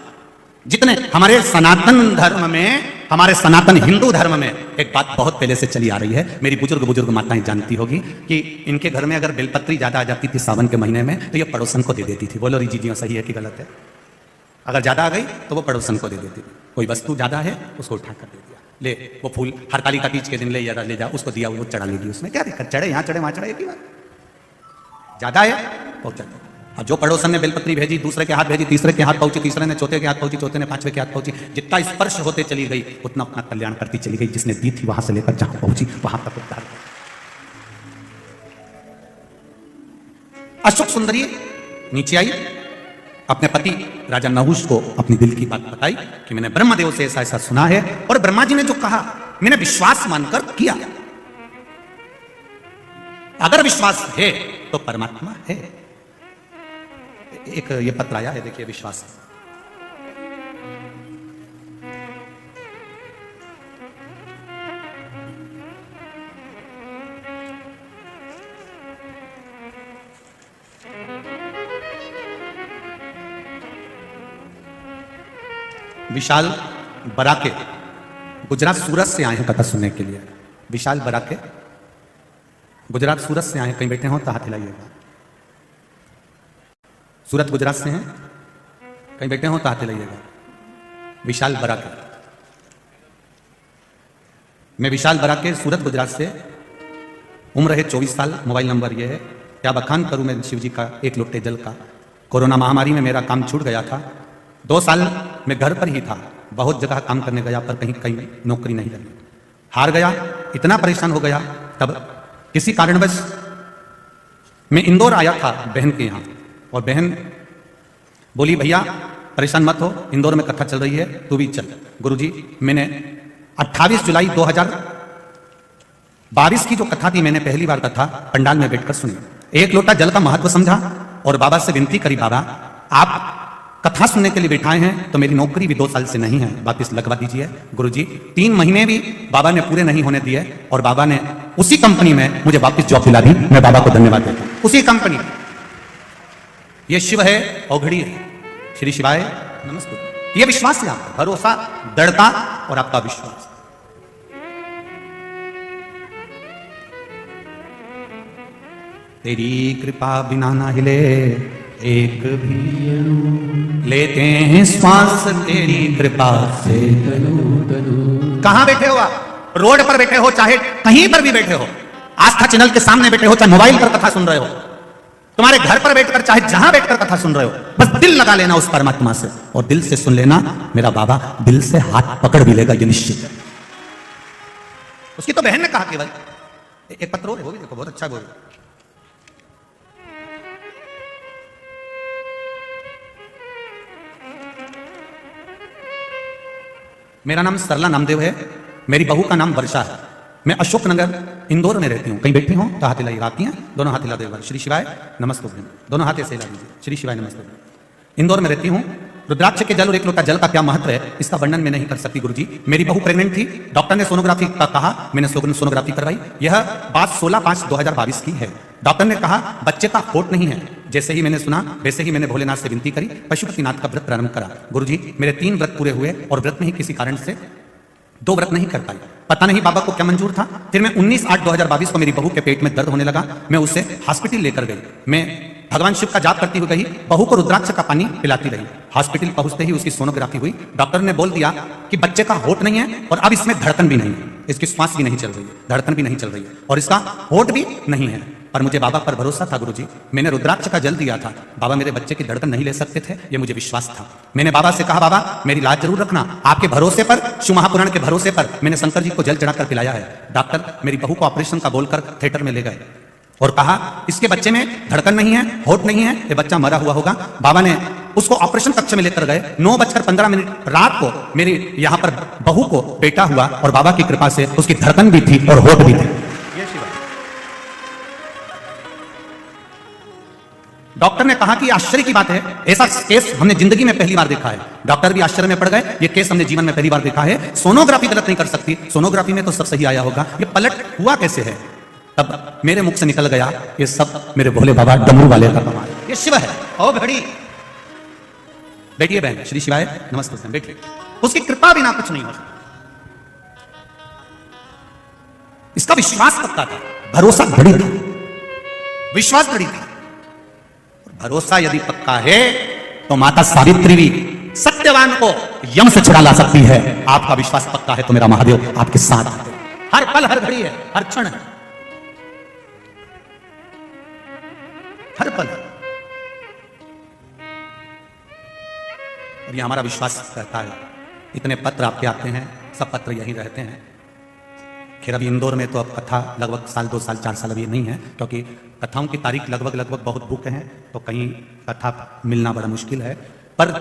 A: जितने हमारे सनातन धर्म में, हमारे सनातन हिंदू धर्म में एक बात बहुत पहले से चली आ रही है, मेरी बुजुर्ग माताएं जानती होगी कि इनके घर में अगर बेलपत्री ज्यादा आ जाती थी सावन के महीने में तो ये पड़ोसन को दे देती थी। बोलो जी सही है कि गलत है? अगर ज्यादा आ गई तो वो पड़ोसन को दे देती थी। कोई वस्तु ज्यादा है उसको उठा कर दे दिया, ले वो फूल हरतालिका तीज के दिन ले जा उसको दिया, वो चढ़ा लेगी, उसमें क्या दिक्कत, चढ़े यहाँ चढ़े वहां चढ़े, एक ही बात। ज्यादा है पहुंचा। अब जो पड़ोसन ने बेलपत्री भेजी, दूसरे के हाथ भेजी, तीसरे के हाथ पहुंची, तीसरे ने चौथे के हाथ पहुंची, चौथे ने पांचवे के हाथ पहुंची, जितना स्पर्श होते चली गई उतना अपना कल्याण करती चली गई। जिसने दी थी वहां से लेकर जहां पहुंची वहां तक उद्धार। अशोक सुंदरी नीचे आई, अपने पति राजा नहुष को अपनी दिल की बात बताई कि मैंने ब्रह्मदेव से ऐसा ऐसा सुना है और ब्रह्मा जी ने जो कहा मैंने विश्वास मानकर किया। अगर विश्वास है तो परमात्मा है। एक ये पत्र आया है, देखिए विश्वास। विशाल बराके गुजरात सूरत से आए हैं कथा सुनने के लिए। विशाल बराके गुजरात सूरत से आए हैं, कहीं बैठे हो तो हाथ हिलाइएगा। सूरत गुजरात से हैं, कहीं बैठे हो तो हाथ हिलाइएगा। विशाल बराके, मैं विशाल बराके सूरत गुजरात से, उम्र है 24 साल, मोबाइल नंबर ये है। क्या बखान करूं मैं शिव जी का एक लोटे जल का। कोरोना महामारी में मेरा काम छूट गया था, 2 साल मैं घर पर ही था, बहुत जगह काम करने गया पर कहीं कहीं नौकरी नहीं लगी, हार गया, इतना परेशान हो गया। तब किसी कारणवश मैं इंदौर आया था बहन के यहाँ, और बहन बोली भैया परेशान मत हो, इंदौर में कथा चल रही है तू भी चल। गुरुजी मैंने 28 जुलाई 2022 की जो कथा थी, मैंने पहली बार कथा पंडाल में बैठकर सुनी, एक लोटा जल का महत्व समझा और बाबा से विनती करी, बाबा आप कथा सुनने के लिए बैठाए हैं तो मेरी नौकरी भी 2 साल से नहीं है, वापिस लगवा दीजिए। गुरुजी 3 महीने भी बाबा ने पूरे नहीं होने दिए और बाबा ने उसी कंपनी में मुझे वापिस जॉब दिला दी। मैं बाबा को धन्यवाद देता हूं। उसी कंपनी, ये शिव है औघड़ी है, श्री शिवाय नमस्ते। ये विश्वास है आपका, भरोसा, दृढ़ता और आपका विश्वास। तेरी कृपा बिना ना हिले एक भी अणु, लेते हैं श्वास तेरी कृपा से। कहां बैठे हो आप? रोड पर बैठे हो, चाहे कहीं पर भी बैठे हो, आस्था चैनल के सामने बैठे हो, चाहे मोबाइल पर कथा सुन रहे हो, तुम्हारे घर पर बैठकर चाहे जहां बैठकर कथा सुन रहे हो, बस दिल लगा लेना उस परमात्मा से और दिल से सुन लेना। मेरा बाबा दिल से हाथ पकड़ भी लेगा, ये निश्चित है। उसकी तो बहन ने कहा केवल एक पत्र और, वो भी देखो बहुत अच्छा बोल। मेरा नाम सरला नामदेव है, मेरी बहू का नाम वर्षा है, मैं अशोक नगर इंदौर में रहती हूँ। कहीं बैठी हूँ तो हाथ हिलाइए, आती हैं दोनों हाथ हिला दे, श्री शिवाय नमस्ते, दोनों हाथ ऐसे हिला दीजिए, श्री शिवाय नमस्ते। इंदौर में रहती हूँ। रुद्राक्ष के जल और एक लोटा जल का क्या महत्व है इसका वर्णन मैं नहीं कर सकती गुरुजी। मेरी बहू प्रेग्नेंट थी, डॉक्टर ने सोनोग्राफी का कहा, मैंने सोनोग्राफी करवाई। यह बात 16/5/2022 की है। डॉक्टर ने कहा बच्चे का होठ नहीं है। जैसे ही मैंने सुना वैसे ही मैंने भोलेनाथ से विनती करी, पशुपतिनाथ का व्रत प्रारंभ करा। गुरुजी मेरे 3 व्रत पूरे हुए और व्रत में ही किसी कारण से 2 व्रत नहीं कर पाई। पता नहीं बाबा को क्या मंजूर था। फिर मैं 19/8/2022 को मेरी बहू के पेट में दर्द होने लगा, मैं उसे हॉस्पिटल लेकर गई। मैं भगवान शिव का जाप करती हुई गई, बहू को रुद्राक्ष का पानी पिलाती रही। हॉस्पिटल पहुंचते ही उसकी सोनोग्राफी हुई। डॉक्टर ने बोल दिया कि बच्चे का होठ नहीं है और अब इसमें धड़कन भी नहीं है, इसकी श्वास भी नहीं चल रही है, धड़कन भी नहीं चल रही है और इसका होठ भी नहीं है। पर मुझे बाबा पर भरोसा था गुरुजी, मैंने रुद्राक्ष का जल दिया था। बाबा मेरे बच्चे की धड़कन नहीं ले सकते थे, ये मुझे विश्वास था। मैंने बाबा से कहा बाबा मेरी लाज जरूर रखना। आपके भरोसे पर, शिव महापुराण के भरोसे पर मैंने शंकर जी को जल चढ़ाकर पिलाया है। डॉक्टर मेरी बहू को ऑपरेशन का बोलकर थिएटर में ले गए और कहा इसके बच्चे में धड़कन नहीं है, होठ नहीं है, ये बच्चा मरा हुआ होगा। बाबा ने उसको ऑपरेशन कक्ष में लेकर गए। 9:15 रात को मेरी यहां पर बहू को बेटा हुआ और बाबा की कृपा से उसकी धड़कन भी थी और होठ भी थे। ये शिवा। डॉक्टर ने कहा कि आश्चर्य की बात है, ऐसा केस हमने जिंदगी में पहली बार देखा है। डॉक्टर भी आश्चर्य में पड़ गए, ये केस हमने जीवन में पहली बार देखा है। सोनोग्राफी गलत नहीं कर सकती, सोनोग्राफी में तो सब सही आया होगा, ये पलट हुआ कैसे है? तब मेरे मुख से निकल गया, ये सब मेरे भोले बाबा डमरू वाले का कमाल, ये शिव है। ओ घड़ी बैठिए बहन, श्री शिवाय नमस्ते, बैठिए। उसकी कृपा बिना कुछ नहीं हो सकता। इसका विश्वास पक्का था, भरोसा घड़ी था, विश्वास घड़ी था। भरोसा यदि पक्का है तो माता सावित्री भी सत्यवान को यम से छुड़ा ला सकती है। आपका विश्वास पक्का है तो मेरा महादेव आपके साथ है, हर पल हर घड़ी है, हर क्षण है, हर पल। और ये हमारा विश्वास कहता है। इतने पत्र आपके आते हैं, सब पत्र यहीं रहते हैं। खैर अभी इंदौर में तो अब कथा लगभग साल 2 साल 4 साल अभी नहीं है, क्योंकि कथाओं की तारीख लगभग बहुत बुक हैं, तो कहीं कथा मिलना बड़ा मुश्किल है। पर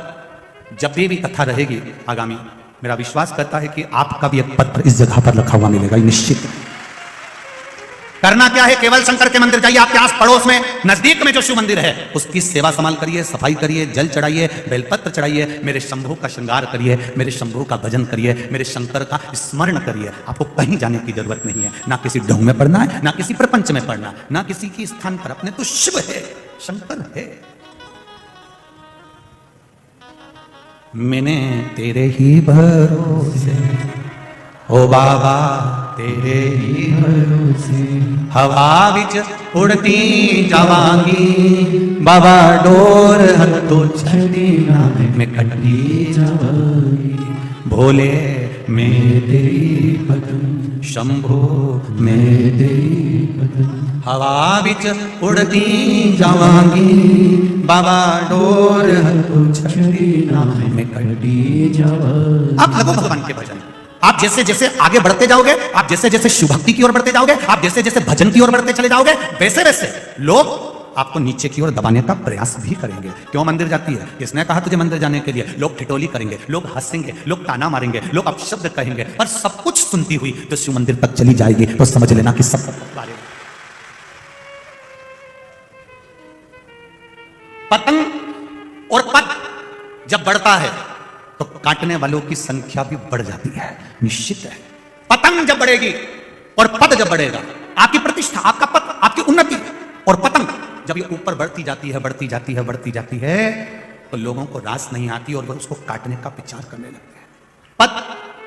A: जब भी कथा रहेगी आगामी, मेरा विश्वास करता है कि आपका भी एक पत्र इस जगह पर रखा हुआ मिलेगा, निश्चित। करना क्या है, केवल शंकर के मंदिर जाइए, आपके आस पड़ोस में नजदीक में जो शिव मंदिर है उसकी सेवा संभाल करिए, सफाई करिए, जल चढ़ाइए, बेलपत्र चढ़ाइए, मेरे शंभू का श्रृंगार करिए, मेरे शंभू का भजन करिए, मेरे शंकर का स्मरण करिए। आपको कहीं जाने की जरूरत नहीं है, ना किसी ढोंग में पढ़ना है, ना किसी प्रपंच में पढ़ना, ना किसी की स्थान पर। अपने तो शिव है, शंकर है। मैंने तेरे ही भरोसे ओ बाबा, तेरे ही भरोसे हवा विच उड़ती जावांगी, बाबा डोर हत्थों छड़ी ना मैं कटी जावांगी। भोले मैं तेरी पत्नी, शंभो मैं तेरी पत्नी, हवा विच उड़ती जावांगी, बाबा डोर हत्थों छड़ी ना मैं कटी जावांगी। आप लगो भगवान के भजन। आप जैसे जैसे आगे बढ़ते जाओगे, आप जैसे जैसे शिव भक्ति की ओर बढ़ते जाओगे, आप जैसे जैसे भजन की ओर बढ़ते चले जाओगे, वैसे वैसे लोग आपको नीचे की ओर दबाने का प्रयास भी करेंगे। क्यों मंदिर जाती है? किसने कहा तुझे मंदिर जाने के लिए? लोग ठिठोली करेंगे, लोग हंसेंगे, लोग ताना मारेंगे, लोग अपशब्द कहेंगे, पर सब कुछ सुनती हुई तो शिव मंदिर तक चली जाएगी, तो समझ लेना कि सब पतंग और पत जब बढ़ता है तो काटने वालों की संख्या भी बढ़ जाती है, निश्चित है। पतंग जब बढ़ेगी और पद जब बढ़ेगा, आपकी प्रतिष्ठा, आपका पद, आपकी उन्नति, और पतंग जब ये ऊपर बढ़ती जाती है, बढ़ती जाती है, बढ़ती जाती है, तो लोगों को रास नहीं आती और वो उसको काटने का विचार करने लगते हैं।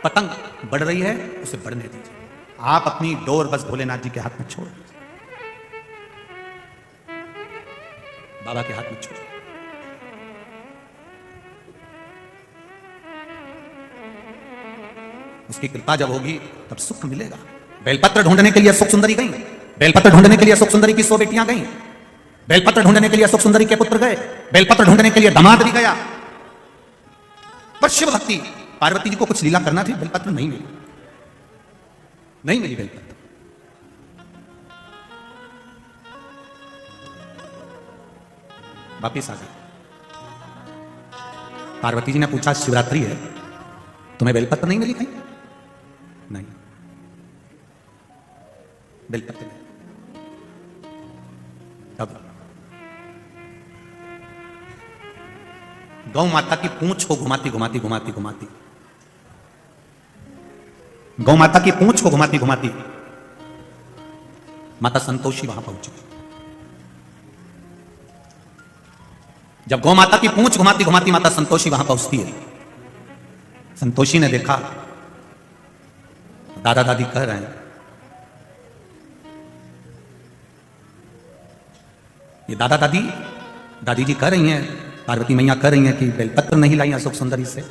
A: पतंग बढ़ रही है, उसे बढ़ने दीजिए। आप अपनी डोर बस भोलेनाथ जी के हाथ में छोड़ दीजिए, बाबा के हाथ में छोड़। उसकी कृपा जब होगी तब सुख मिलेगा। बेलपत्र ढूंढने के लिए अशोक सुंदरी गई, बेलपत्र ढूंढने के लिए अशोक सुंदरी की 100 बेटियां गई, बेलपत्र ढूंढने के लिए अशोक सुंदरी के पुत्र गए, बेलपत्र ढूंढने के लिए दामाद भी गया। पर शिव भक्ति, पार्वती जी को कुछ लीला करना थी, बेलपत्र नहीं मिली, नहीं मिली बेलपत्र। वापिस आ गए। पार्वती जी ने पूछा शिवरात्रि है, तुम्हें बेलपत्र नहीं मिली? कहीं नहीं, बेलपत्र नहीं। तब गौ माता की पूंछ को घुमाती घुमाती घुमाती घुमाती, गौ माता की पूंछ को घुमाती घुमाती माता संतोषी वहां पहुंची। जब गौ माता की पूंछ घुमाती घुमाती माता संतोषी वहां पहुंचती है, संतोषी ने देखा दादा दादी कह रहे हैं, ये दादा दादी, दादी जी कह रही हैं, पार्वती मैया कह रही हैं कि बेलपत्र नहीं लाई अशोक सुंदरी से।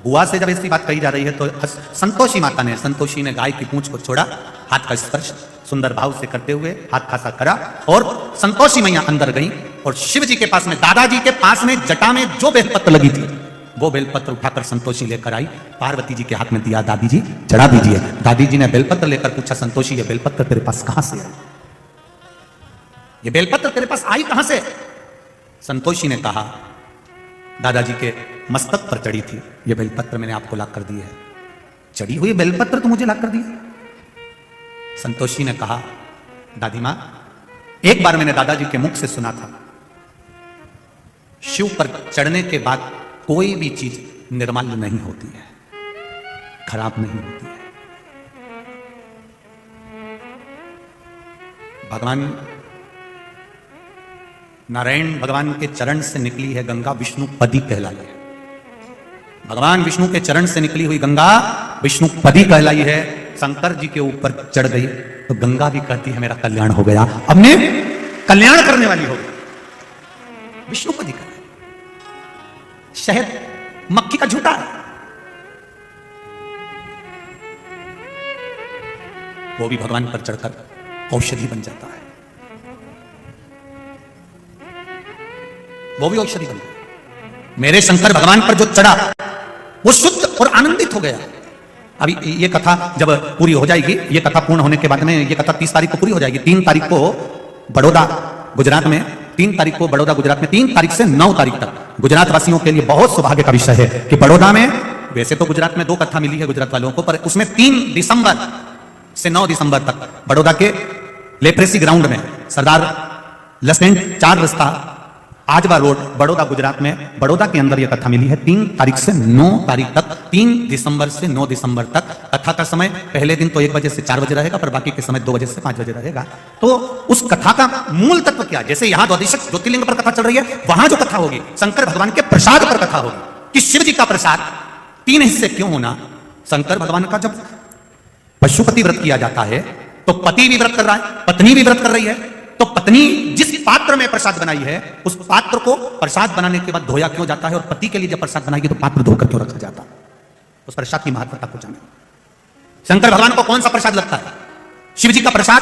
A: बुआ से जब ऐसी बात कही जा रही है तो संतोषी माता ने, संतोषी ने गाय की पूंछ को छोड़ा, हाथ का स्पर्श सुंदर भाव से करते हुए हाथ खासा करा, और संतोषी मैया अंदर गई और शिव जी के पास में, दादाजी के पास में जटा में जो बेलपत्र लगी थी वो बेलपत्र उठाकर संतोषी लेकर आई, पार्वती जी के हाथ में दिया, दादी जी चढ़ा दीजिए। दादी जी ने बेलपत्र लेकर पूछा, संतोषी ये बेलपत्र तेरे पास कहां से आई? ये बेलपत्र तेरे पास आई कहां से? संतोषी ने कहा, दादाजी के मस्तक पर चढ़ी थी ये बेलपत्र, मैंने आपको ला कर दी है। चढ़ी हुई बेलपत्र तो मुझे ला कर दिया। संतोषी ने कहा, दादी मां, एक बार मैंने दादाजी के मुख से सुना था, शिव पर चढ़ने के बाद कोई भी चीज निर्माल्य नहीं होती है, खराब नहीं होती है। भगवान नारायण भगवान के चरण से निकली है गंगा विष्णु पदी कहलाई है। भगवान विष्णु के चरण से निकली हुई गंगा विष्णु पदी कहलाई है। शंकर जी के ऊपर चढ़ गई तो गंगा भी कहती है मेरा कल्याण हो गया, अब मैं कल्याण करने वाली हो गई। विष्णु पदी कहलाई, शहद मक्खी का झूठा है, वो भी भगवान पर चढ़कर औषधि बन जाता है, वो भी औषधि बन गया। मेरे शंकर भगवान पर जो चढ़ा वो शुद्ध और आनंदित हो गया। अभी ये कथा जब पूरी हो जाएगी, ये कथा पूर्ण होने के बाद में ये कथा 30 तारीख को पूरी हो जाएगी। 3 तारीख को बड़ौदा गुजरात में, 3 तारीख को बड़ौदा गुजरात में, 3 तारीख से 9 तारीख तक गुजरात वासियों के लिए बहुत सौभाग्य का विषय है कि बड़ौदा में, वैसे तो गुजरात में 2 कथा मिली है गुजरात वालों को, पर उसमें 3 दिसंबर से 9 दिसंबर तक बड़ौदा के लेप्रेसी ग्राउंड में सरदार लेफ्टिनेंट 4 रास्ता आजवा रोड बड़ौदा गुजरात में, बड़ौदा के अंदर यह कथा मिली है। 3 तारीख से 9 तारीख तक, 3 दिसंबर से 9 दिसंबर तक। कथा का समय पहले दिन तो 1 बजे से 4 बजे रहेगा, पर बाकी के समय 2 बजे से 5 बजे रहेगा। तो उस कथा का मूल तत्व क्या है? जैसे यहां द्वादशीक ज्योतिर्लिंग पर कथा चल रही है, वहां जो कथा होगी शंकर भगवान के प्रसाद पर कथा होगी कि शिव जी का प्रसाद 3 हिस्से क्यों होना। शंकर भगवान का जब पशुपति व्रत किया जाता है तो पति भी व्रत कर रहा है, पत्नी भी व्रत कर रही है, तो पत्नी जिस पात्र में प्रसाद बनाई है उस पात्र को प्रसाद बनाने के बाद धोया क्यों जाता है, और पति के लिए जब प्रसाद बनाएगी तो पात्र धोकर क्यों रखा जाता है? उस प्रसाद की महत्वता को जाने। शंकर भगवान को कौन सा प्रसाद लगता है? शिव जी का प्रसाद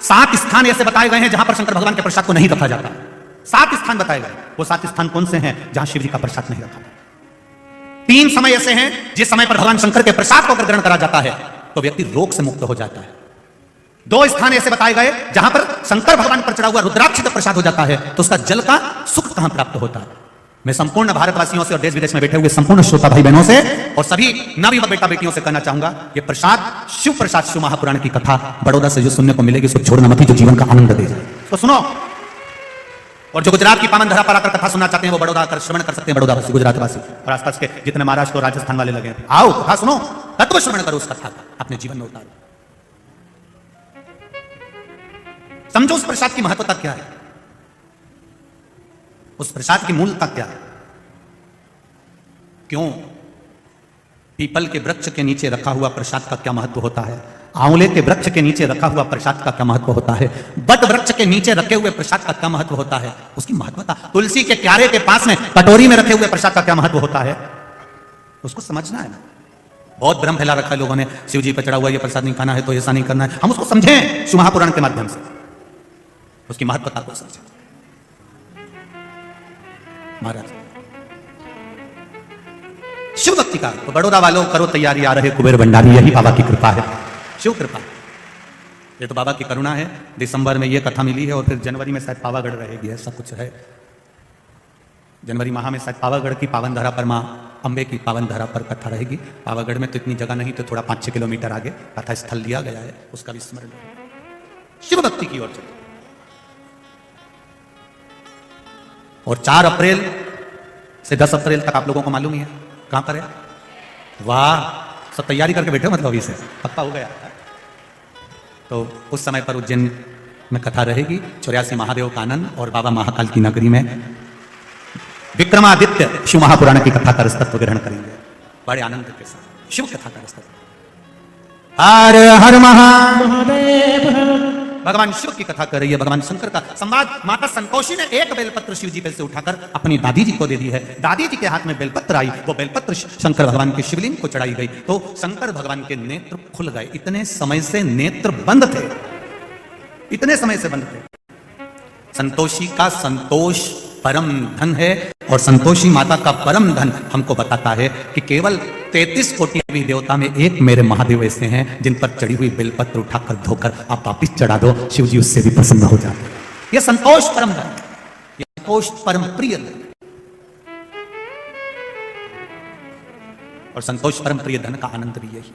A: 7 स्थान ऐसे बताए गए हैं जहां पर शंकर भगवान के प्रसाद को नहीं रखा जाता। 7 स्थान बताए गए। वो 7 स्थान कौन से हैं जहां शिव जी का प्रसाद नहीं रखा? 3 समय ऐसे हैं जिस समय पर भगवान शंकर के प्रसाद को अगर ग्रहण करा जाता है तो व्यक्ति रोग से मुक्त हो जाता है। 2 स्थान ऐसे बताए गए जहां पर शंकर भगवान पर चढ़ा हुआ रुद्राक्ष का प्रसाद हो जाता है तो उसका जल का सुख कहां प्राप्त होता है? मैं संपूर्ण भारतवासियों से और देश विदेश में बैठे हुए संपूर्ण श्रोता भाई बहनों से और सभी नवयुवक बेटा बेटियों से कहना चाहूंगा, ये प्रसाद शिव प्रसाद, शिव महापुराण की कथा बड़ौदा से जो सुनने को मिलेगी उसको छोड़ना मत, जो जीवन का आनंद दे जाए तो सुनो। और जो गुजरात की पावन धरा पर आकर कथा सुनना चाहते हैं वो बड़ौदा आकर श्रवण कर सकते हैं, बड़ौदावासी, गुजरातवासी और आसपास के जितने महाराष्ट्र और राजस्थान वाले लगे हैं। आओ कथा सुनो, तत्व श्रवण करो उस कथा का, अपने जीवन में उतारो, समझो उस प्रसाद की महत्वता क्या है, उस प्रसाद की मूलता क्या है। क्यों पीपल के वृक्ष के नीचे रखा हुआ प्रसाद का क्या महत्व होता है, आंवले के वृक्ष के नीचे रखा हुआ प्रसाद का क्या महत्व होता है, बट वृक्ष के नीचे रखे हुए प्रसाद का क्या महत्व होता है, उसकी महत्वता। तुलसी के क्यारे के पास में कटोरी में रखे हुए प्रसाद का क्या महत्व होता है, उसको समझना है ना। बहुत भ्रम फैला रखा है लोगों ने, शिव जी पर चढ़ा हुआ ये प्रसाद नहीं खाना है तो ऐसा नहीं करना है। हम उसको समझें शिव महापुराण के माध्यम से, उसकी महत्वता को समझें। महाराज शिव भक्ति का तो बड़ौदा वालों करो तैयारी, आ रहे कुबेर भंडारी, यही बाबा की कृपा है, शिव कृपा। ये तो बाबा की करुणा है। दिसंबर में ये कथा मिली है और फिर जनवरी में शायद पावागढ़ रहेगी, ऐसा कुछ है। जनवरी माह में शायद पावागढ़ की पावन धरा पर मां अंबे की पावन धरा पर कथा रहेगी। पावागढ़ में तो इतनी जगह नहीं, तो थोड़ा 5-6 किलोमीटर आगे कथा स्थल दिया गया है, उसका भी स्मरण शिव भक्ति की ओर चलो। और 4 अप्रैल से 10 अप्रैल तक आप लोगों को मालूम ही है कहां पर है। वाह, सब तैयारी करके बैठे हो, मतलब अभी से पक्का हो गया। तो उस समय पर उज्जैन में कथा रहेगी 84 महादेव का आनंद और बाबा महाकाल की नगरी में विक्रमादित्य शिव महापुराण की कथा का रसतत्व ग्रहण करेंगे बड़े आनंद के साथ। शिव कथा का रसतत्व। हर हर महादेव। भगवान शिव की कथा कर रही है, भगवान शंकर का संवाद। माता संतोषी ने एक बेलपत्र शिव जी पे से उठाकर अपनी दादी जी को दे दी है। दादी जी के हाथ में बेलपत्र आई, वो बेलपत्र शंकर भगवान के शिवलिंग को चढ़ाई गई तो शंकर भगवान के नेत्र खुल गए। इतने समय से नेत्र बंद थे, इतने समय से बंद थे। संतोषी का संतोष परम धन है और संतोषी माता का परम धन हमको बताता है कि केवल 33 कोटि देवी देवता में एक मेरे महादेव ऐसे हैं जिन पर चढ़ी हुई बेलपत्र उठाकर धोकर आप वापिस चढ़ा दो, शिव जी उससे भी प्रसन्न हो जाते हैं। यह संतोष परम धन, संतोष परम प्रिय धन, और संतोष परम प्रिय धन का आनंद भी यही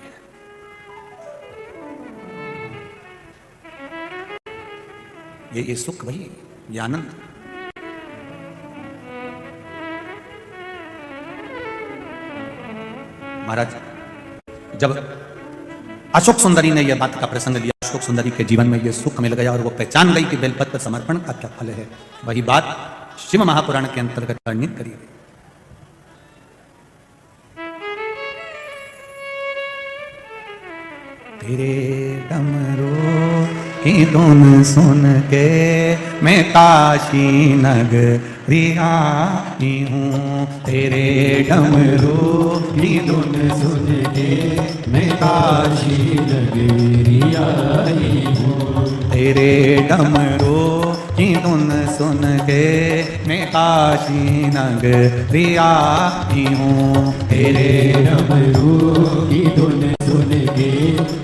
A: है। ये सुख वही, ये आनंद। महाराज जब अशोक सुंदरी ने यह बात का प्रसंग लिया, अशोक सुंदरी के जीवन में यह सुख मिल गया और वो पहचान गई कि बेलपत्र समर्पण का क्या फल है, वही बात शिव महापुराण के अंतर्गत वर्णित करी गई। तेरे डमरू की धुन सुन के मैं काशी नगरी आई हूँ, तेरे डमरू की धुन सुन के मैं काशी नगरी आई हूँ, तेरे डमरू की धुन सुन के मैं काशी नगरी आई हूँ, तेरे डमरू की धुन सुन के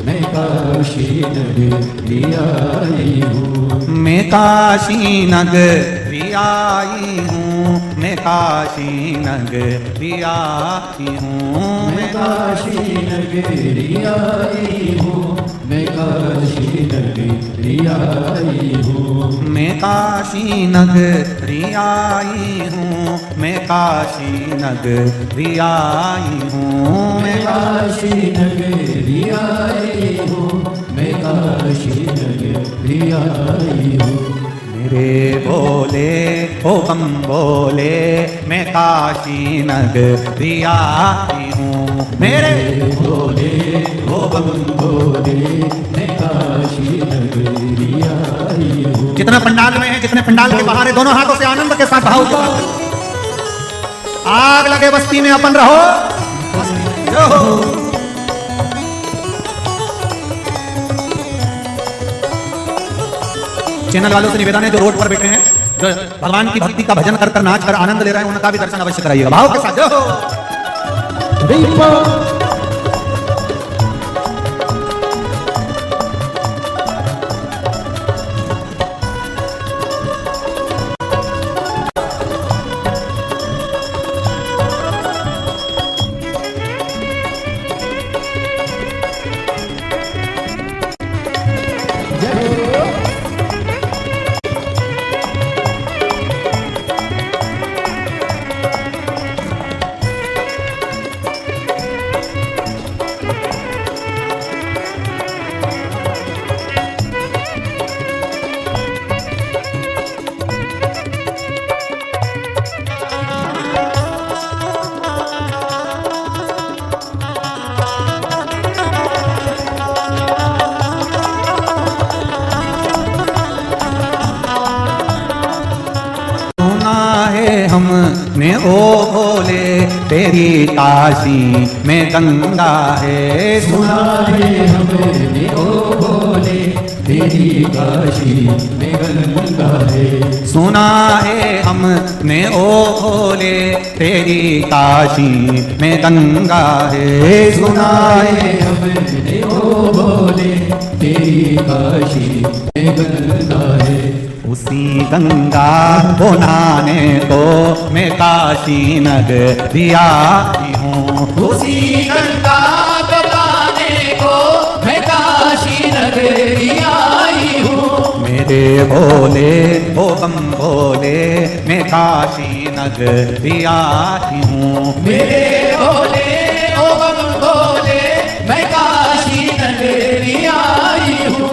A: मैं काशी नगरी आई हूँ, मैं काशी नगरी आई हूँ, मैं काशी नगरी आई हूँ, मैं काशी नगरी आई हूँ, मैं काशी नगरी आई हूँ, मैं काशी नगरी आई हूँ, मैं काशी नगरी आई हूँ, मैं काशी नगरी आई हूँ, मैं काशी नगरी आई हूँ, मेरे बोले ओ बम बोले मैं काशी नगरी आई हूँ, मेरे बोले ओ बम बोले मैं काशी नगरी आई हूँ। जितना पंडाल में है, जितने पंडाल के बाहर है, दोनों हाथों से आनंद के साथ भाव को आग लगे बस्ती में अपन रहो। चैनल वालों से निवेदन है, जो रोड पर बैठे हैं, जो भगवान की भक्ति का भजन कर कर नाच कर आनंद ले रहे हैं, उनका भी दर्शन अवश्य कराइएगा भाव के साथ। हमने ओ भोले तेरी काशी में गंगा है, सुना है हमने ओ भोले तेरी काशी में गंगा है, सुना है हमने ओ भोले तेरी काशी में गंगा है, सुना है हमने ओ भोले तेरी काशी में गंगा है, उसी गंगा को नहाने को मैं काशी नगरी आई हूँ, उसी गंगा को नहाने को मैं काशी नगरी आई हूँ, मेरे भोले ओ बम भोले मैं काशी नगरी आई हूँ, मेरे भोले ओ बम भोले मैं काशी नगरी आई हूँ।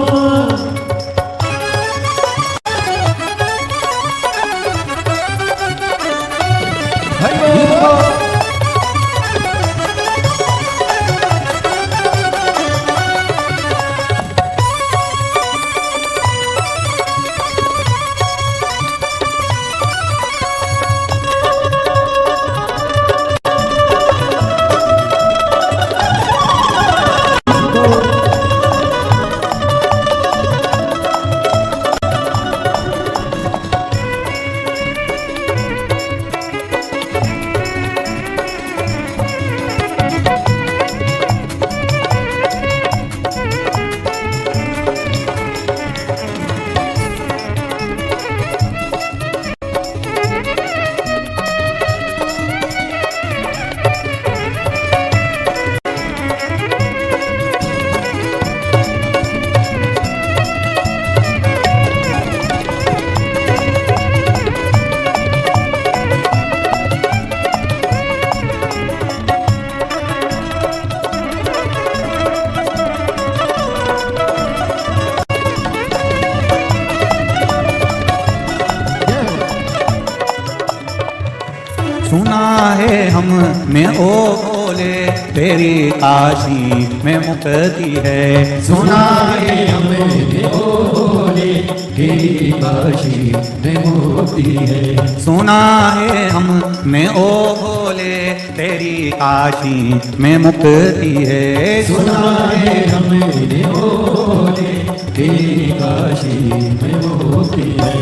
A: है हमने ओ भोले तेरी काशी में मुक्ति है।
B: सुना है हमने ओ भोले तेरी काशी में मुक्ति है।
A: सुना है हमने ओ भोले तेरी काशी में मुक्ति है।
B: सुना है हमने ओ भोले तेरी काशी में मुक्ति है।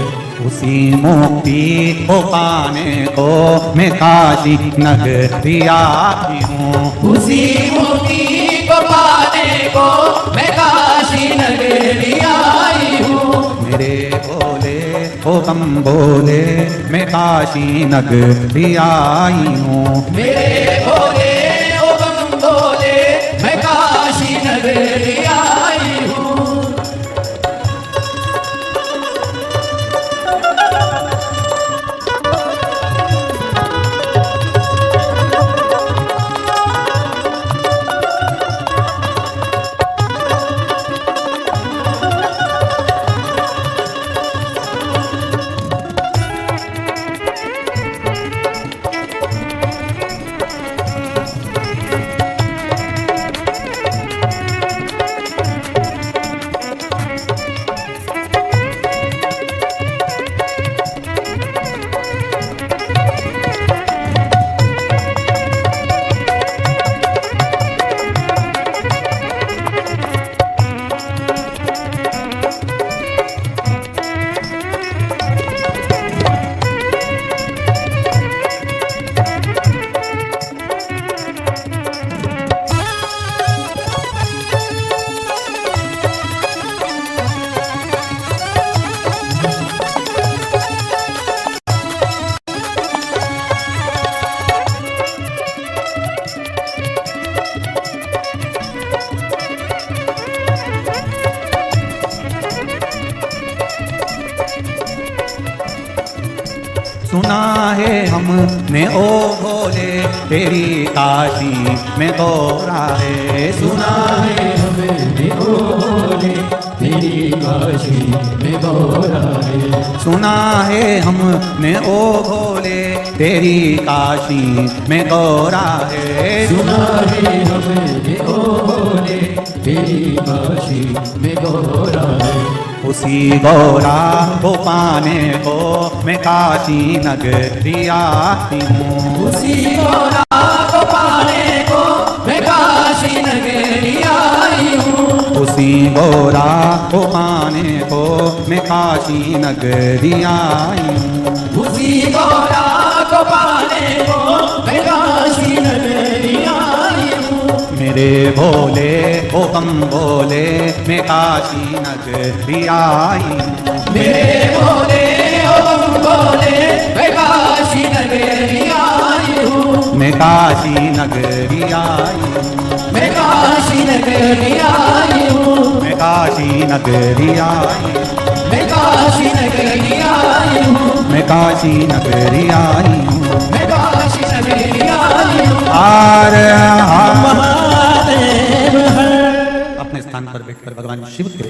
A: उसी मुक्ति को पाने को मैं काशी नगरी आई हूँ।
B: उसी मुक्ति को पाने को मैं काशी नगरी आई हूँ।
A: मेरे भोले ओ बम भोले मैं काशी नगरी आई हूँ।
B: मेरे भोले ओ बम भोले मैं काशी नगरी आई हूँ।
A: सुना है हमने ओ भोले तेरी काशी में गौरा है।
B: सुना है हमने ओ भोले तेरी काशी में गौरा है।
A: सुना है हमने ओ भोले तेरी काशी में गौरा है।
B: सुना है हमने ओ भोले तेरी काशी में गौरा है।
A: उसी गौरा को पाने को मैं काशी नगरी आई हूँ।
B: उसी गौरा को पाने को मैं काशी नगरी आई हूँ।
A: उसी गौरा को पाने को मैं काशी नगरी आई हूँ।
B: उसी गौरा को पाने को मैं काशी नगरी आई हूँ।
A: मेरे भोले ओ बम भोले मैं काशी नगरी आई हूँ।
B: मेरे भोले ओ बम भोले मैं काशी नगरी आई हूँ।
A: मैं काशी नगरी आई हूँ।
B: मैं काशी नगरी आई हूँ।
A: मैं काशी नगरी आई हूँ।
B: मैं काशी नगरी आई हूँ।
A: मैं काशी नगरी आई हूँ।
B: मैं काशी नगरी आई हूँ।
A: अपने स्थान पर बैठकर भगवान शिव के